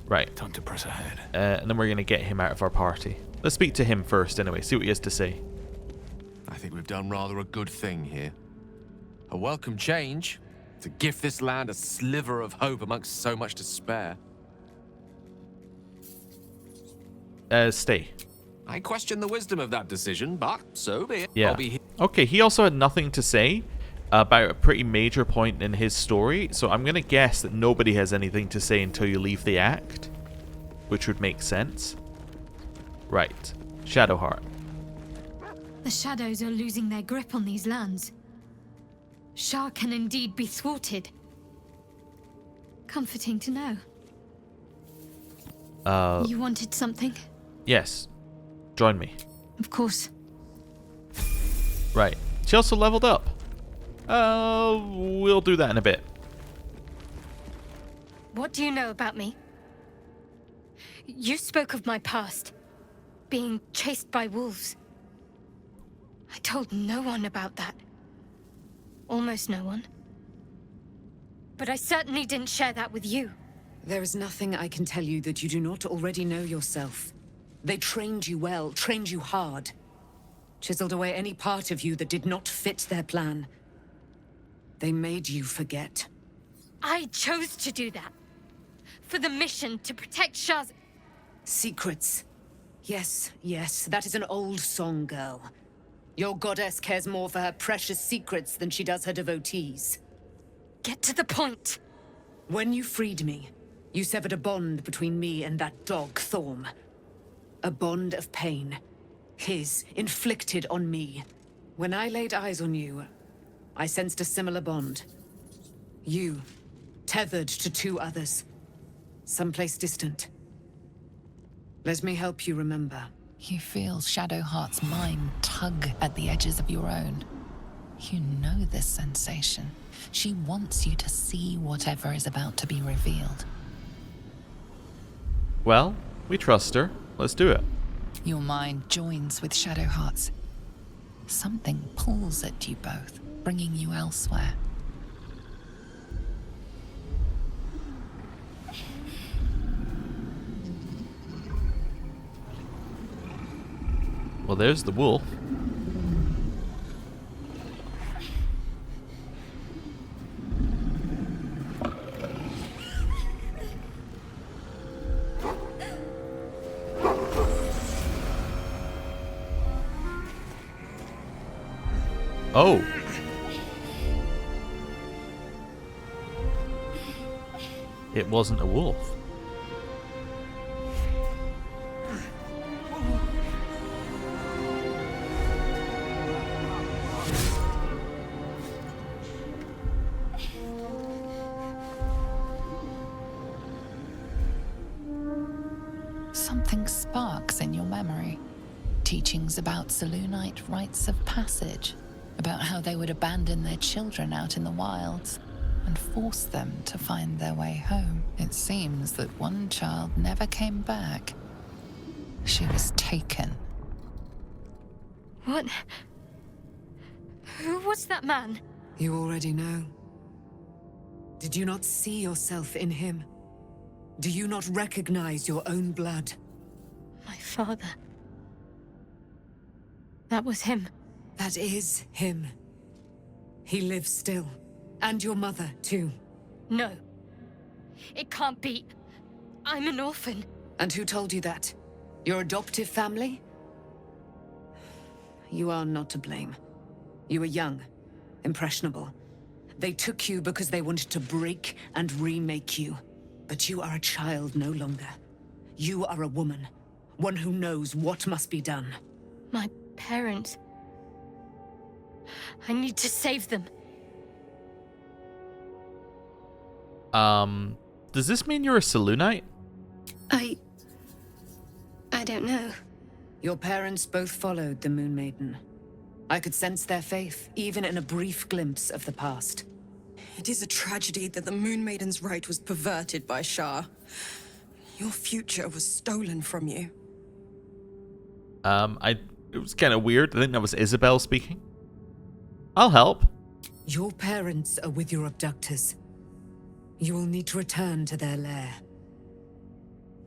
Speaker 1: Right.
Speaker 11: Time to press ahead.
Speaker 1: And then we're going to get him out of our party. Let's speak to him first anyway. See what he has to say.
Speaker 17: I think we've done rather a good thing here. A welcome change to gift this land a sliver of hope amongst so much despair.
Speaker 1: Stay.
Speaker 17: I question the wisdom of that decision, but so be it.
Speaker 1: Yeah.
Speaker 17: I'll be here.
Speaker 1: Okay, he also had nothing to say about a pretty major point in his story, so I'm going to guess that nobody has anything to say until you leave the act, which would make sense. Right. Shadowheart.
Speaker 18: The shadows are losing their grip on these lands. Shah can indeed be thwarted. Comforting to know. You wanted something?
Speaker 1: Yes. Join me.
Speaker 18: Of course.
Speaker 1: Right. She also leveled up. We'll do that in a bit.
Speaker 18: What do you know about me? You spoke of my past. Being chased by wolves. I told no one about that. Almost no one. But I certainly didn't share that with you.
Speaker 6: There is nothing I can tell you that you do not already know yourself. They trained you well, trained you hard. Chiseled away any part of you that did not fit their plan. They made you forget.
Speaker 18: I chose to do that. For the mission to protect Shah's...
Speaker 6: Secrets. Yes, yes, that is an old song, girl. Your goddess cares more for her precious secrets than she does her devotees.
Speaker 18: Get to the point.
Speaker 6: When you freed me, you severed a bond between me and that dog, Thorm. A bond of pain. His, inflicted on me. When I laid eyes on you, I sensed a similar bond. You, tethered to two others. Someplace distant. Let me help you remember.
Speaker 7: You feel Shadowheart's mind tug at the edges of your own. You know this sensation. She wants you to see whatever is about to be revealed.
Speaker 1: Well, we trust her. Let's do it.
Speaker 7: Your mind joins with Shadowheart's. Something pulls at you both, bringing you elsewhere.
Speaker 1: Well, there's the wolf. Oh. It wasn't a wolf.
Speaker 7: Something sparks in your memory. Teachings about Selûnite rites of passage, about how they would abandon their children out in the wilds and force them to find their way home. It seems that one child never came back. She was taken.
Speaker 18: What? Who was that man?
Speaker 9: You already know. Did you not see yourself in him? Do you not recognize your own blood?
Speaker 18: My father. That was him.
Speaker 9: That is him. He lives still. And your mother, too.
Speaker 18: No. It can't be. I'm an orphan.
Speaker 9: And who told you that? Your adoptive family? You are not to blame. You were young, impressionable. They took you because they wanted to break and remake you. But you are a child no longer. You are a woman. One who knows what must be done.
Speaker 18: My parents. I need to save them.
Speaker 1: Does this mean you're a Selûnite?
Speaker 10: I don't know.
Speaker 9: Your parents both followed the Moon Maiden. I could sense their faith, even in a brief glimpse of the past.
Speaker 10: It is a tragedy that the Moon Maiden's right was perverted by Shah. Your future was stolen from you.
Speaker 1: It was kind of weird. I think that was Isabel speaking. I'll help.
Speaker 9: Your parents are with your abductors. You will need to return to their lair.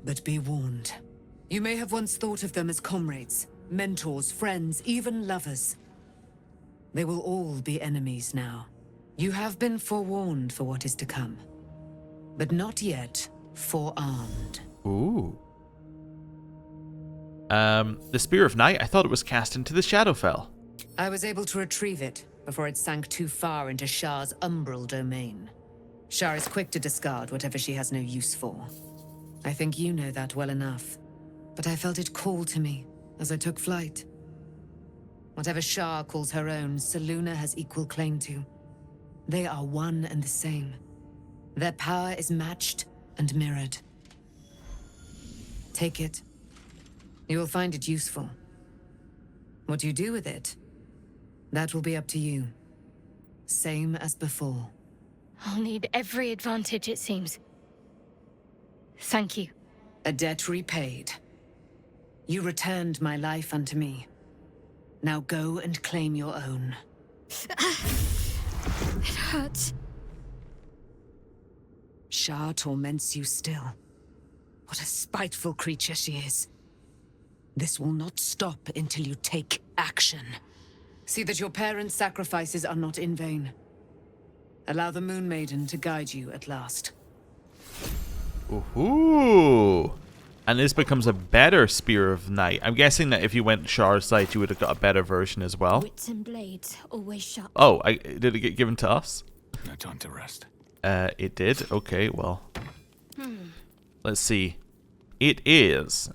Speaker 9: But be warned. You may have once thought of them as comrades, mentors, friends, even lovers. They will all be enemies now. You have been forewarned for what is to come, but not yet forearmed.
Speaker 1: Ooh. The Spear of Night, I thought it was cast into the Shadowfell.
Speaker 9: I was able to retrieve it before it sank too far into Shah's umbral domain. Shah is quick to discard whatever she has no use for. I think you know that well enough. But I felt it call to me as I took flight. Whatever Shah calls her own, Selûne has equal claim to. They are one and the same. Their power is matched and mirrored. Take it. You will find it useful. What you do with it, that will be up to you. Same as before.
Speaker 18: I'll need every advantage, it seems. Thank you.
Speaker 9: A debt repaid. You returned my life unto me. Now go and claim your own.
Speaker 18: It hurts.
Speaker 9: Shah torments you still. What a spiteful creature she is. This will not stop until you take action. See that your parents' sacrifices are not in vain. Allow the Moon Maiden to guide you at last.
Speaker 1: Ooh. And this becomes a better Spear of Night. I'm guessing that if you went Shah's side, you would have got a better version as well.
Speaker 4: Wits and blades always sharp.
Speaker 1: Oh, did it get given to us?
Speaker 11: No time to rest.
Speaker 1: It did? Okay, well. Let's see. It is,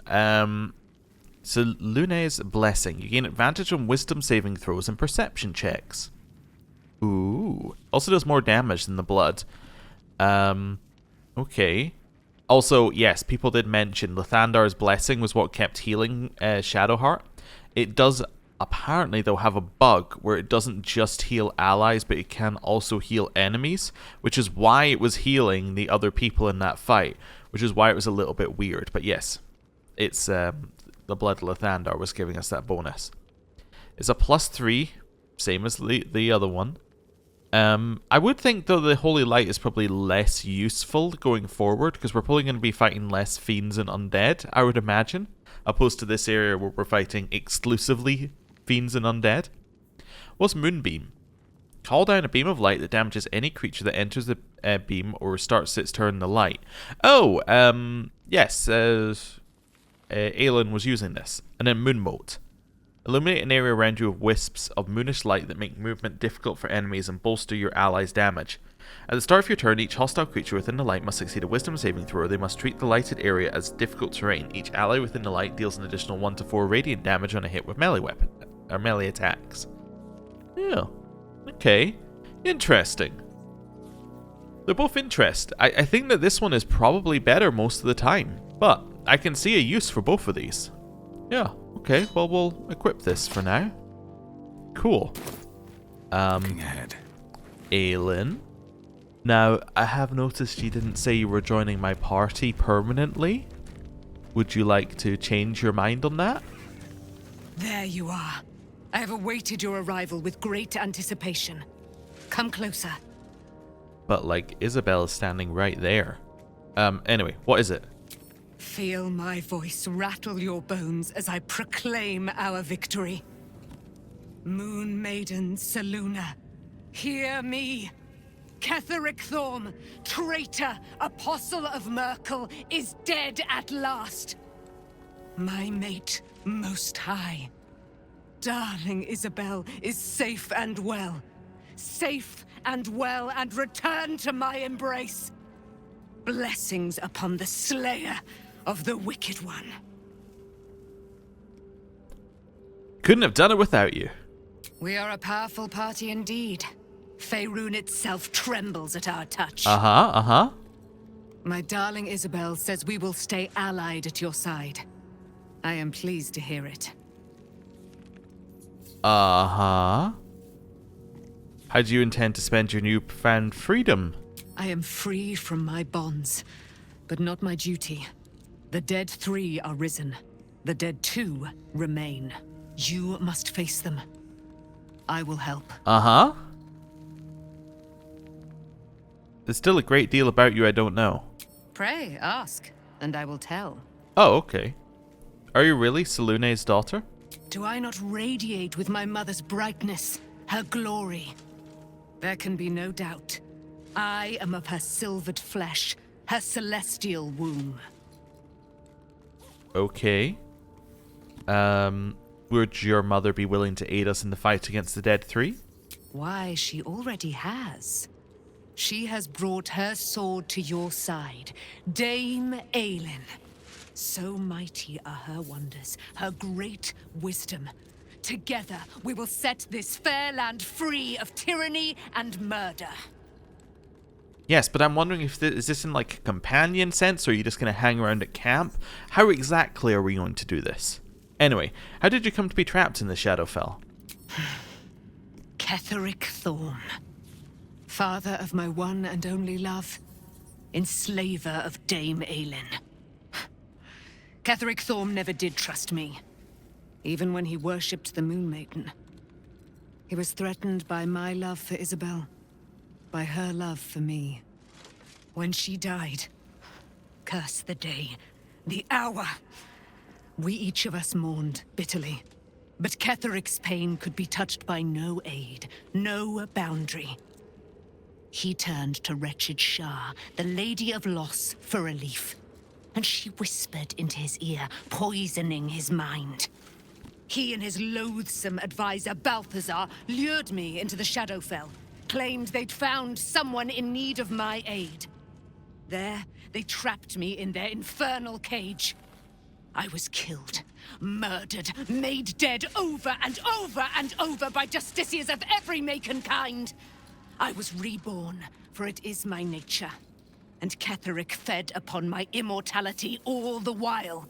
Speaker 1: Selûne's Blessing. You gain advantage on wisdom saving throws and perception checks. Ooh. Also does more damage than the blood. Okay. Also, yes, people did mention Lathandar's Blessing was what kept healing Shadowheart. It does apparently, though, have a bug where it doesn't just heal allies, but it can also heal enemies, which is why it was healing the other people in that fight, which is why it was a little bit weird. But yes, it's the Blood of Lathandar was giving us that bonus. It's a +3, same as the other one. I would think, though, the Holy Light is probably less useful going forward, because we're probably going to be fighting less fiends and undead, I would imagine, opposed to this area where we're fighting exclusively fiends and undead. What's Moonbeam? Call down a beam of light that damages any creature that enters the beam or starts its turn in the light. Oh, yes, Aylin was using this. And then Moonmote. Illuminate an area around you with wisps of moonish light that make movement difficult for enemies and bolster your allies' damage. At the start of your turn, each hostile creature within the light must succeed a wisdom saving throw. They must treat the lighted area as difficult terrain. Each ally within the light deals an additional 1 to 4 radiant damage on a hit with melee weapon or melee attacks. Yeah. Okay. Interesting. They're both interesting. I think that this one is probably better most of the time, but I can see a use for both of these. Yeah. Okay. Well, we'll equip this for now. Cool.
Speaker 16: Looking ahead.
Speaker 1: Aylin. Now, I have noticed you didn't say you were joining my party permanently. Would you like to change your mind on that?
Speaker 9: There you are. I have awaited your arrival with great anticipation. Come closer.
Speaker 1: But, like, Isabel is standing right there. Anyway, what is it?
Speaker 9: Feel my voice rattle your bones as I proclaim our victory. Moon Maiden Selûne, hear me. Ketheric Thorm, traitor, apostle of Merkel, is dead at last. My mate, most high. Darling Isabel is safe and well. Safe and well, and returned to my embrace. Blessings upon the slayer of the Wicked One.
Speaker 1: Couldn't have done it without you.
Speaker 9: We are a powerful party indeed. Faerun itself trembles at our touch.
Speaker 1: Uh-huh.
Speaker 9: My darling Isabel says we will stay allied at your side. I am pleased to hear it.
Speaker 1: Uh-huh. How do you intend to spend your newfound freedom?
Speaker 9: I am free from my bonds, but not my duty. The dead 3 are risen. The dead 2 remain. You must face them. I will help.
Speaker 1: Uh-huh. There's still a great deal about you I don't know.
Speaker 9: Pray, ask, and I will tell.
Speaker 1: Oh, okay. Are you really Selûne's daughter?
Speaker 9: Do I not radiate with my mother's brightness, her glory? There can be no doubt. I am of her silvered flesh, her celestial womb.
Speaker 1: Okay. Would your mother be willing to aid us in the fight against the Dead 3?
Speaker 9: Why, she already has. She has brought her sword to your side, Dame Aylin. So mighty are her wonders, her great wisdom. Together, we will set this fair land free of tyranny and murder.
Speaker 1: Yes, but I'm wondering if is this in like a companion sense, or are you just going to hang around at camp? How exactly are we going to do this? Anyway, how did you come to be trapped in the Shadowfell?
Speaker 9: Ketheric Thorm. Father of my one and only love. Enslaver of Dame Aylin. Ketheric Thorm never did trust me. Even when he worshipped the Moon Maiden. He was threatened by my love for Isabel. By her love for me. When she died, curse the day, the hour. We each of us mourned bitterly. But Ketheric's pain could be touched by no aid, no boundary. He turned to wretched Shah, the Lady of Loss, for relief. And she whispered into his ear, poisoning his mind. He and his loathsome advisor, Balthazar, lured me into the Shadowfell. Claimed they'd found someone in need of my aid. There, they trapped me in their infernal cage. I was killed, murdered, made dead over and over and over by justiciars of every make and kind. I was reborn, for it is my nature. And Ketheric fed upon my immortality all the while.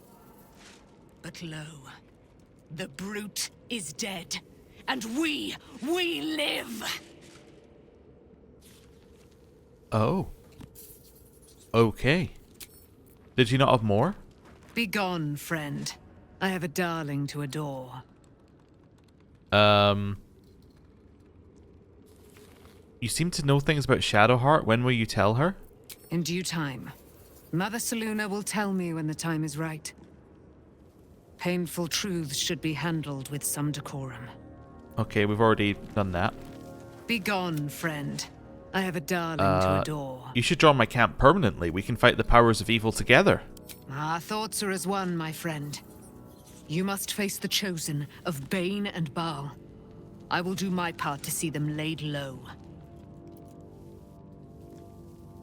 Speaker 9: But lo, the brute is dead, and we live!
Speaker 1: Oh. Okay. Did you not have more?
Speaker 9: Begone, friend. I have a darling to adore.
Speaker 1: You seem to know things about Shadowheart. When will you tell her?
Speaker 9: In due time. Mother Selûne will tell me when the time is right. Painful truths should be handled with some decorum.
Speaker 1: Okay, we've already done that.
Speaker 9: Begone, friend. I have a darling to adore.
Speaker 1: You should join my camp permanently. We can fight the powers of evil together.
Speaker 9: Our thoughts are as one, my friend. You must face the chosen of Bane and Baal. I will do my part to see them laid low.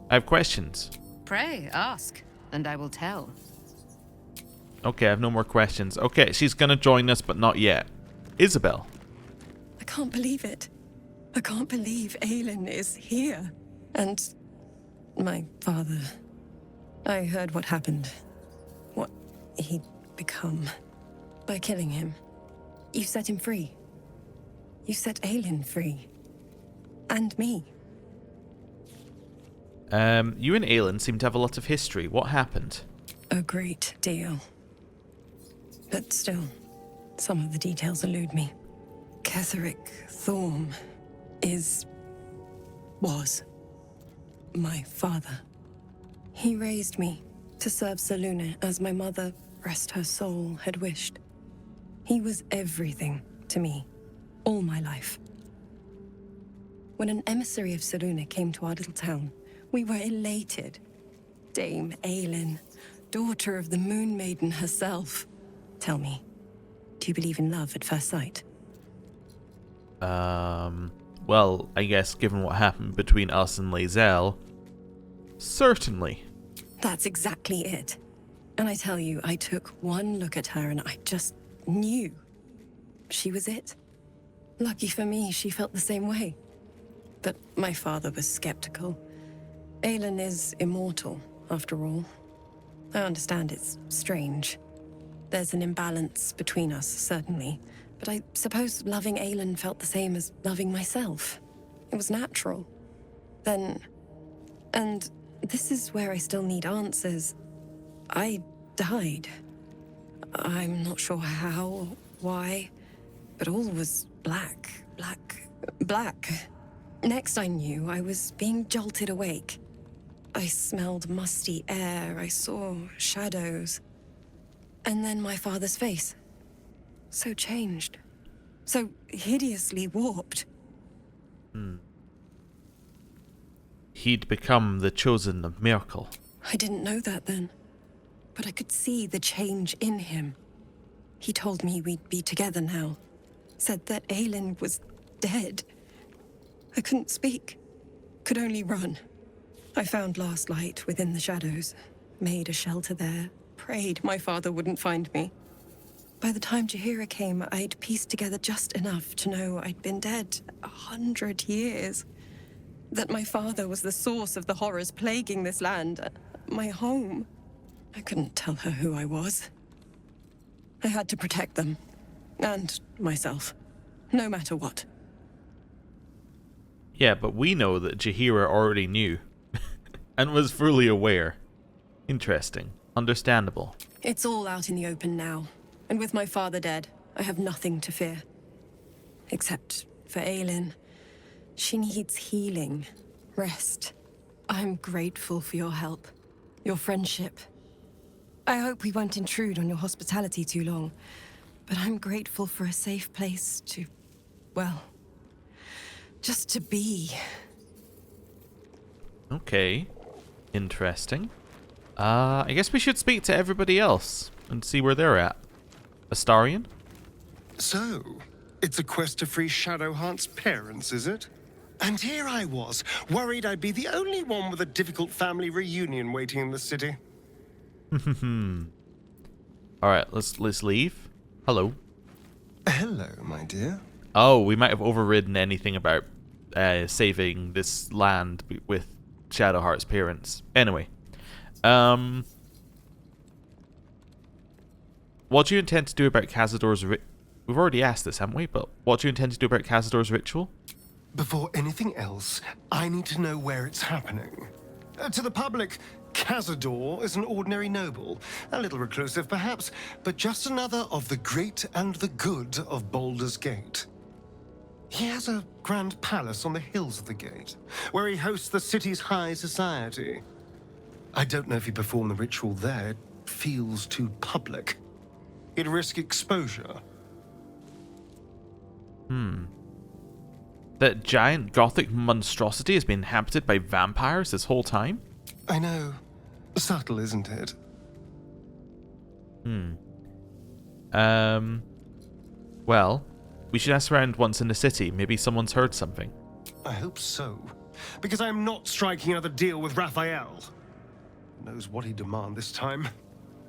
Speaker 1: I have questions.
Speaker 9: Pray, ask, and I will tell.
Speaker 1: Okay, I have no more questions. Okay, she's gonna join us, but not yet. Isabel.
Speaker 10: I can't believe it. I can't believe Aylin is here. And my father. I heard what happened. What he'd become. By killing him. You set him free. You set Aylin free. And me.
Speaker 1: You and Aylin seem to have a lot of history. What happened?
Speaker 10: A great deal. But still, some of the details elude me. Ketheric Thorm was my father. He raised me to serve Selûne as my mother, rest her soul, had wished. He was everything to me, all my life. When an emissary of Selûne came to our little town, we were elated. Dame Aylin, daughter of the Moon Maiden herself. Tell me, do you believe in love at first sight?
Speaker 1: Well, I guess given what happened between us and Lae'zel, certainly.
Speaker 10: That's exactly it. And I tell you, I took one look at her and I just knew. She was it. Lucky for me, she felt the same way. But my father was skeptical. Aylin is immortal, after all. I understand it's strange. There's an imbalance between us, certainly. But I suppose loving Aylin felt the same as loving myself. It was natural. Then... And this is where I still need answers. I died. I'm not sure how or why, but all was black. Next I knew, I was being jolted awake. I smelled musty air, I saw shadows. And then my father's face. So changed. So hideously warped.
Speaker 1: He'd become the chosen of Myrkul.
Speaker 10: I didn't know that then. But I could see the change in him. He told me we'd be together now. Said that Aylin was dead. I couldn't speak. Could only run. I found last light within the shadows. Made a shelter there. Prayed my father wouldn't find me. By the time Jaheira came, I'd pieced together just enough to know I'd been dead 100 years. That my father was the source of the horrors plaguing this land. My home. I couldn't tell her who I was. I had to protect them. And myself. No matter what.
Speaker 1: Yeah, but we know that Jaheira already knew. And was fully aware. Interesting. Understandable.
Speaker 10: It's all out in the open now. And with my father dead, I have nothing to fear. Except for Aylin. She needs healing. Rest. I'm grateful for your help. Your friendship. I hope we won't intrude on your hospitality too long. But I'm grateful for a safe place to... well... just to be.
Speaker 1: Okay. Interesting. I guess we should speak to everybody else and see where they're at. Astarion?
Speaker 19: So, it's a quest to free Shadowheart's parents, is it? And here I was, worried I'd be the only one with a difficult family reunion waiting in the city.
Speaker 1: Alright, let's leave. Hello.
Speaker 19: Hello, my dear.
Speaker 1: Oh, we might have overridden anything about saving this land with Shadowheart's parents. Anyway. What do you intend to do about Cazador's We've already asked this, haven't we? But what do you intend to do about Cazador's ritual?
Speaker 19: Before anything else, I need to know where it's happening. To the public, Cazador is an ordinary noble. A little reclusive, perhaps, but just another of the great and the good of Baldur's Gate. He has a grand palace on the hills of the gate, where he hosts the city's high society. I don't know if he performed the ritual there. It feels too public. He'd risk exposure.
Speaker 1: That giant gothic monstrosity has been inhabited by vampires this whole time?
Speaker 19: I know. Subtle, isn't it?
Speaker 1: Well, we should ask around once in the city. Maybe someone's heard something.
Speaker 19: I hope so. Because I am not striking another deal with Raphael. Who knows what he'd demand this time.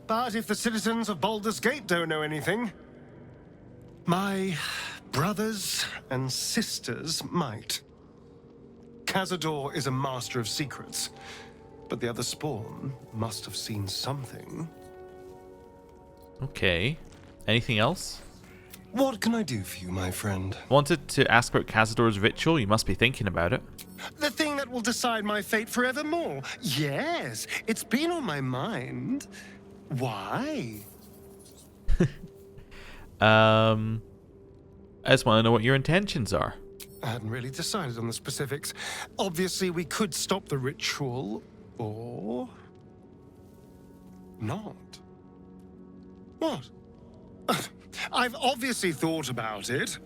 Speaker 19: But if the citizens of Baldur's Gate don't know anything, my brothers and sisters might. Cazador is a master of secrets, but the other spawn must have seen something.
Speaker 1: Okay. Anything else?
Speaker 19: What can I do for you, my friend?
Speaker 1: Wanted to ask about Cazador's ritual. You must be thinking about it.
Speaker 19: The thing that will decide my fate forevermore. Yes, it's been on my mind. Why?
Speaker 1: I just want to know what your intentions are.
Speaker 19: I hadn't really decided on the specifics. Obviously, we could stop the ritual, or not. What? I've obviously thought about it.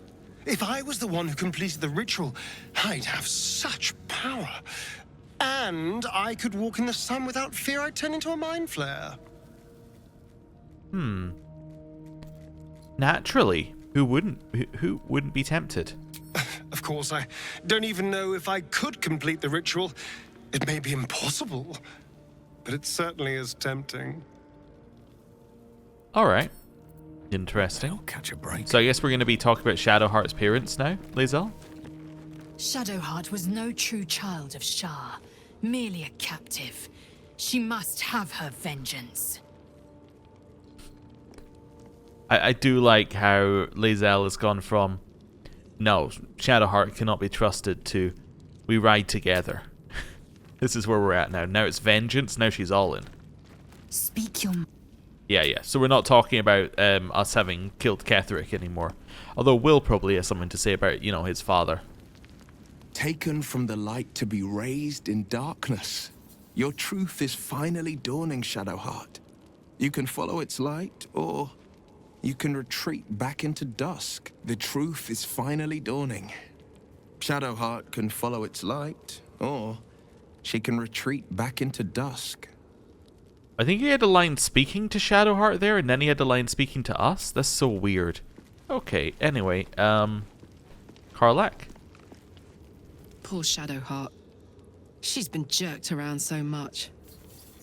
Speaker 19: If I was the one who completed the ritual, I'd have such power. And I could walk in the sun without fear I'd turn into a Mind Flayer.
Speaker 1: Naturally. Who wouldn't be tempted?
Speaker 19: Of course, I don't even know if I could complete the ritual. It may be impossible, but it certainly is tempting.
Speaker 1: All right. Interesting.
Speaker 16: Catch a break.
Speaker 1: So I guess we're going to be talking about Shadowheart's parents now, Lae'zel?
Speaker 20: Shadowheart was no true child of Shah, merely a captive. She must have her vengeance.
Speaker 1: I do like how Lae'zel has gone from, no, Shadowheart cannot be trusted, to, we ride together. This is where we're at now. Now it's vengeance, now she's all in.
Speaker 20: Speak your...
Speaker 1: Yeah. So we're not talking about us having killed Ketheric anymore. Although Will probably has something to say about, his father.
Speaker 14: Taken from the light to be raised in darkness. Your truth is finally dawning, Shadowheart. You can follow its light, or you can retreat back into dusk. The truth is finally dawning. Shadowheart can follow its light, or she can retreat back into dusk.
Speaker 1: I think he had a line speaking to Shadowheart there, and then he had a line speaking to us. That's so weird. Okay, anyway, Karlach.
Speaker 10: Poor Shadowheart. She's been jerked around so much.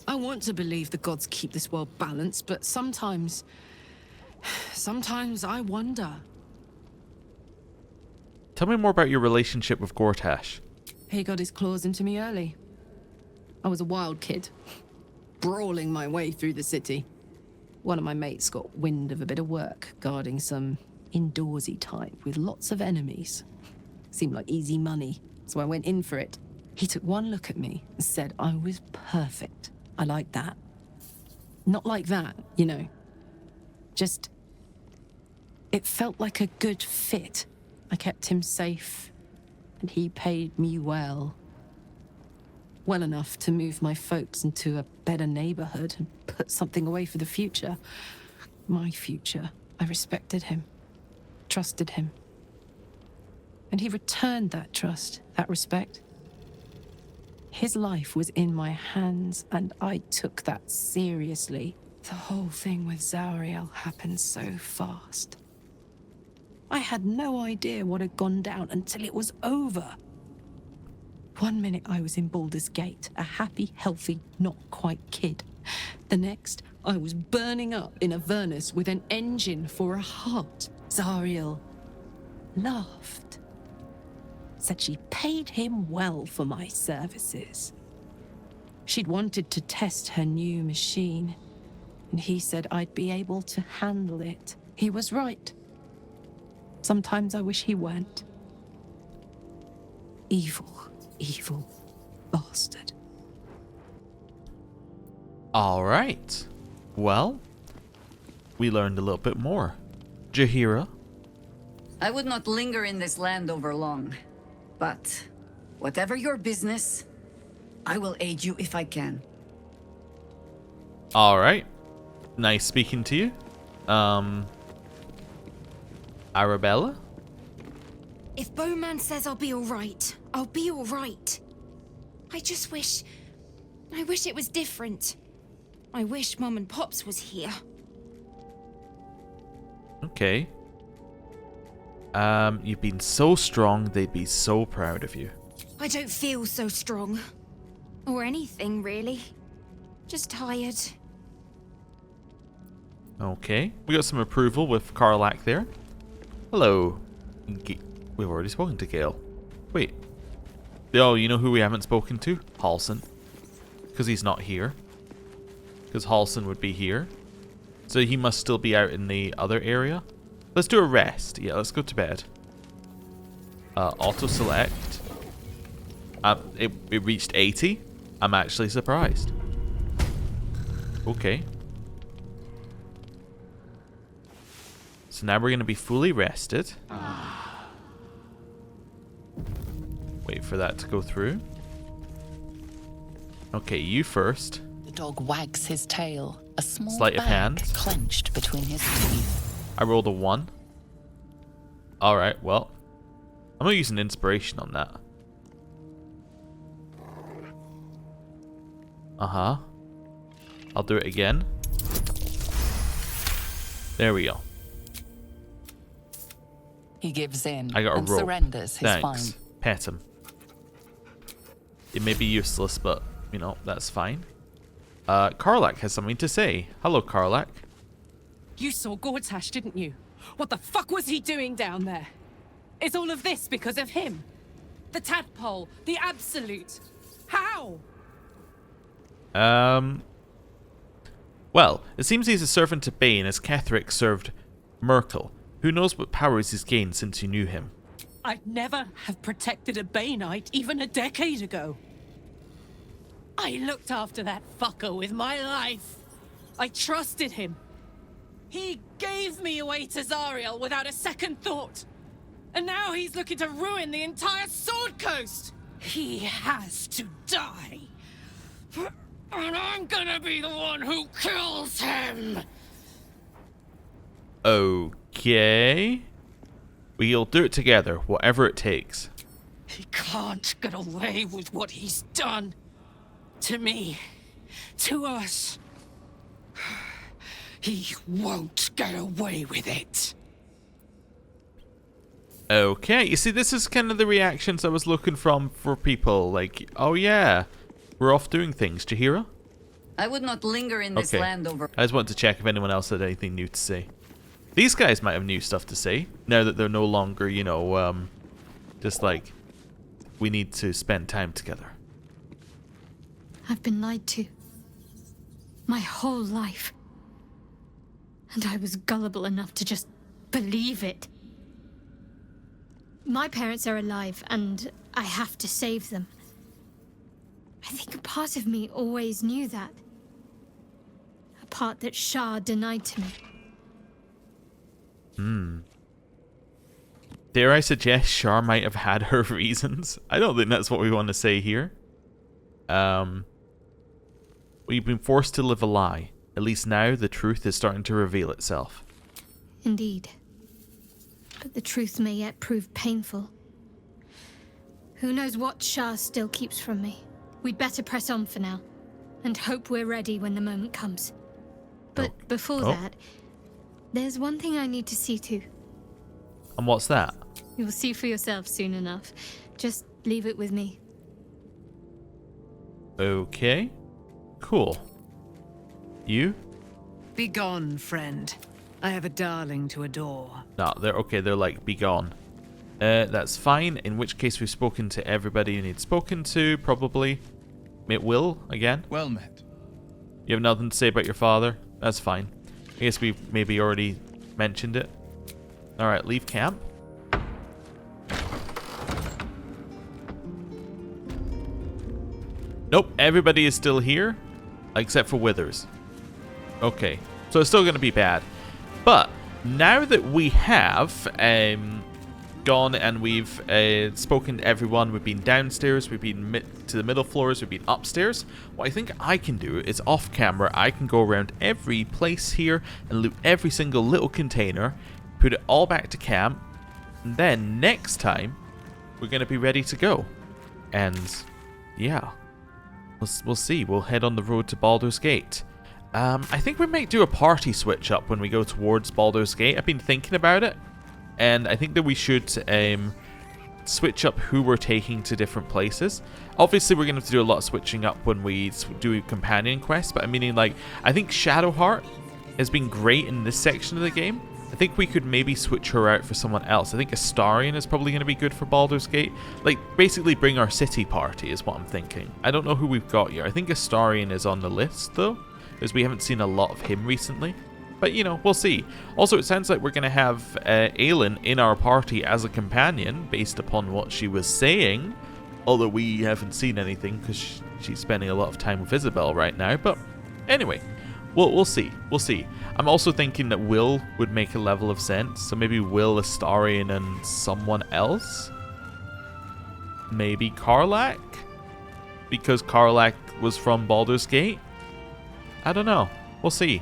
Speaker 10: I want to believe the gods keep this world balanced, but sometimes I wonder.
Speaker 1: Tell me more about your relationship with Gortash.
Speaker 10: He got his claws into me early. I was a wild kid, brawling my way through the city. One of my mates got wind of a bit of work guarding some indoorsy type with lots of enemies. Seemed like easy money, so I went in for it. He took one look at me and said I was perfect. I like that. Not like that, Just, it felt like a good fit. I kept him safe, and he paid me well. Well enough to move my folks into a better neighborhood and put something away for the future. My future. I respected him, trusted him. And he returned that trust, that respect. His life was in my hands, and I took that seriously. The whole thing with Zariel happened so fast. I had no idea what had gone down until it was over. One minute I was in Baldur's Gate, a happy, healthy, not quite kid. The next, I was burning up in Avernus with an engine for a heart. Zariel laughed. Said she paid him well for my services. She'd wanted to test her new machine, and he said I'd be able to handle it. He was right. Sometimes I wish he weren't. Evil bastard.
Speaker 1: All right. Well, we learned a little bit more. Jaheira?
Speaker 6: I would not linger in this land over long. But whatever your business, I will aid you if I can.
Speaker 1: All right. Nice speaking to you. Arabella?
Speaker 3: If Bowman says I'll be all right, I'll be all right. I wish it was different. I wish Mum and Pops was here.
Speaker 1: Okay. You've been so strong, they'd be so proud of you.
Speaker 5: I don't feel so strong. Or anything, really. Just tired.
Speaker 1: Okay. We got some approval with Karlak there. Hello. We've already spoken to Gale. Wait. Oh, you know who we haven't spoken to? Halsin. Because he's not here. Because Halsin would be here. So he must still be out in the other area. Let's do a rest. Yeah, let's go to bed. Auto select. It reached 80. I'm actually surprised. Okay. So now we're going to be fully rested. Wait for that to go through. Okay, you first.
Speaker 7: The dog wags his tail, a small
Speaker 1: Sleight of
Speaker 7: bag
Speaker 1: hand.
Speaker 7: clenched between his teeth.
Speaker 1: I rolled a 1. Alright, well. I'm going to use an inspiration on that. Uh-huh. I'll do it again. There we go.
Speaker 7: He gives in
Speaker 1: I got a
Speaker 7: and
Speaker 1: rope.
Speaker 7: surrenders his
Speaker 1: Thanks.
Speaker 7: find.
Speaker 1: Pet him. It may be useless, but, you know, that's fine. Karlak has something to say. Hello, Karlak.
Speaker 21: You saw Gortash, didn't you? What the fuck was he doing down there? Is all of this because of him? The tadpole, the absolute. How?
Speaker 1: Well, it seems he's a servant to Bane as Ketheric served Merkel. Who knows what powers he's gained since you knew him?
Speaker 21: I'd never have protected a Baneite even a decade ago. I looked after that fucker with my life. I trusted him. He gave me away to Zariel without a second thought. And now he's looking to ruin the entire Sword Coast. He has to die. And I'm gonna be the one who kills him.
Speaker 1: Okay. We'll do it together, whatever it takes.
Speaker 21: He can't get away with what he's done. To me. To us. He won't get away with it.
Speaker 1: Okay, you see, this is kind of the reactions I was looking for people. Like, oh yeah, we're off doing things. Chihira?
Speaker 22: I would not linger in this land over.
Speaker 1: I just wanted to check if anyone else had anything new to say. These guys might have new stuff to say, now that they're no longer, you know, just like, we need to spend time together.
Speaker 18: I've been lied to. My whole life. And I was gullible enough to just believe it. My parents are alive, and I have to save them. I think a part of me always knew that. A part that Shah denied to me.
Speaker 1: Dare I suggest Shar might have had her reasons? I don't think that's what we want to say here. We've been forced to live a lie. At least now the truth is starting to reveal itself.
Speaker 18: Indeed. But the truth may yet prove painful. Who knows what Shah still keeps from me? We'd better press on for now, and hope we're ready when the moment comes. But before that, there's one thing I need to see to.
Speaker 1: And what's that?
Speaker 18: You'll see for yourself soon enough. Just leave it with me.
Speaker 1: Okay. Cool. You?
Speaker 9: Begone, friend. I have a darling to adore.
Speaker 1: No, they're like, be gone. That's fine, in which case we've spoken to everybody you need spoken to, probably. It will, again.
Speaker 23: Well met.
Speaker 1: You have nothing to say about your father? That's fine. I guess we've maybe already mentioned it. Alright, leave camp. Nope, everybody is still here, except for Withers. Okay, so it's still going to be bad. But now that we have gone and we've spoken to everyone, we've been downstairs, we've been to the middle floors, we've been upstairs, what I think I can do is off camera, I can go around every place here and loot every single little container, put it all back to camp, and then next time we're going to be ready to go. And yeah, we'll see. We'll head on the road to Baldur's Gate. I think we might do a party switch up when we go towards Baldur's Gate. I've been thinking about it, and I think that we should switch up who we're taking to different places. Obviously, we're going to have to do a lot of switching up when we do companion quests, but I mean, like, I think Shadowheart has been great in this section of the game. I think we could maybe switch her out for someone else. I think Astarion is probably going to be good for Baldur's Gate. Like, basically bring our city party is what I'm thinking. I don't know who we've got here. I think Astarion is on the list, though, because we haven't seen a lot of him recently. But, you know, we'll see. Also, it sounds like we're going to have Aylin in our party as a companion, based upon what she was saying. Although we haven't seen anything, because she's spending a lot of time with Isabel right now. But, anyway, we'll see. We'll see. I'm also thinking that Will would make a level of sense. So maybe Will, Astarion, and someone else? Maybe Karlach? Because Karlach was from Baldur's Gate? I don't know. We'll see.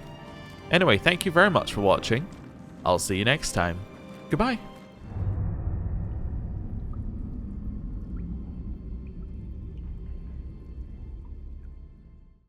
Speaker 1: Anyway, thank you very much for watching. I'll see you next time. Goodbye.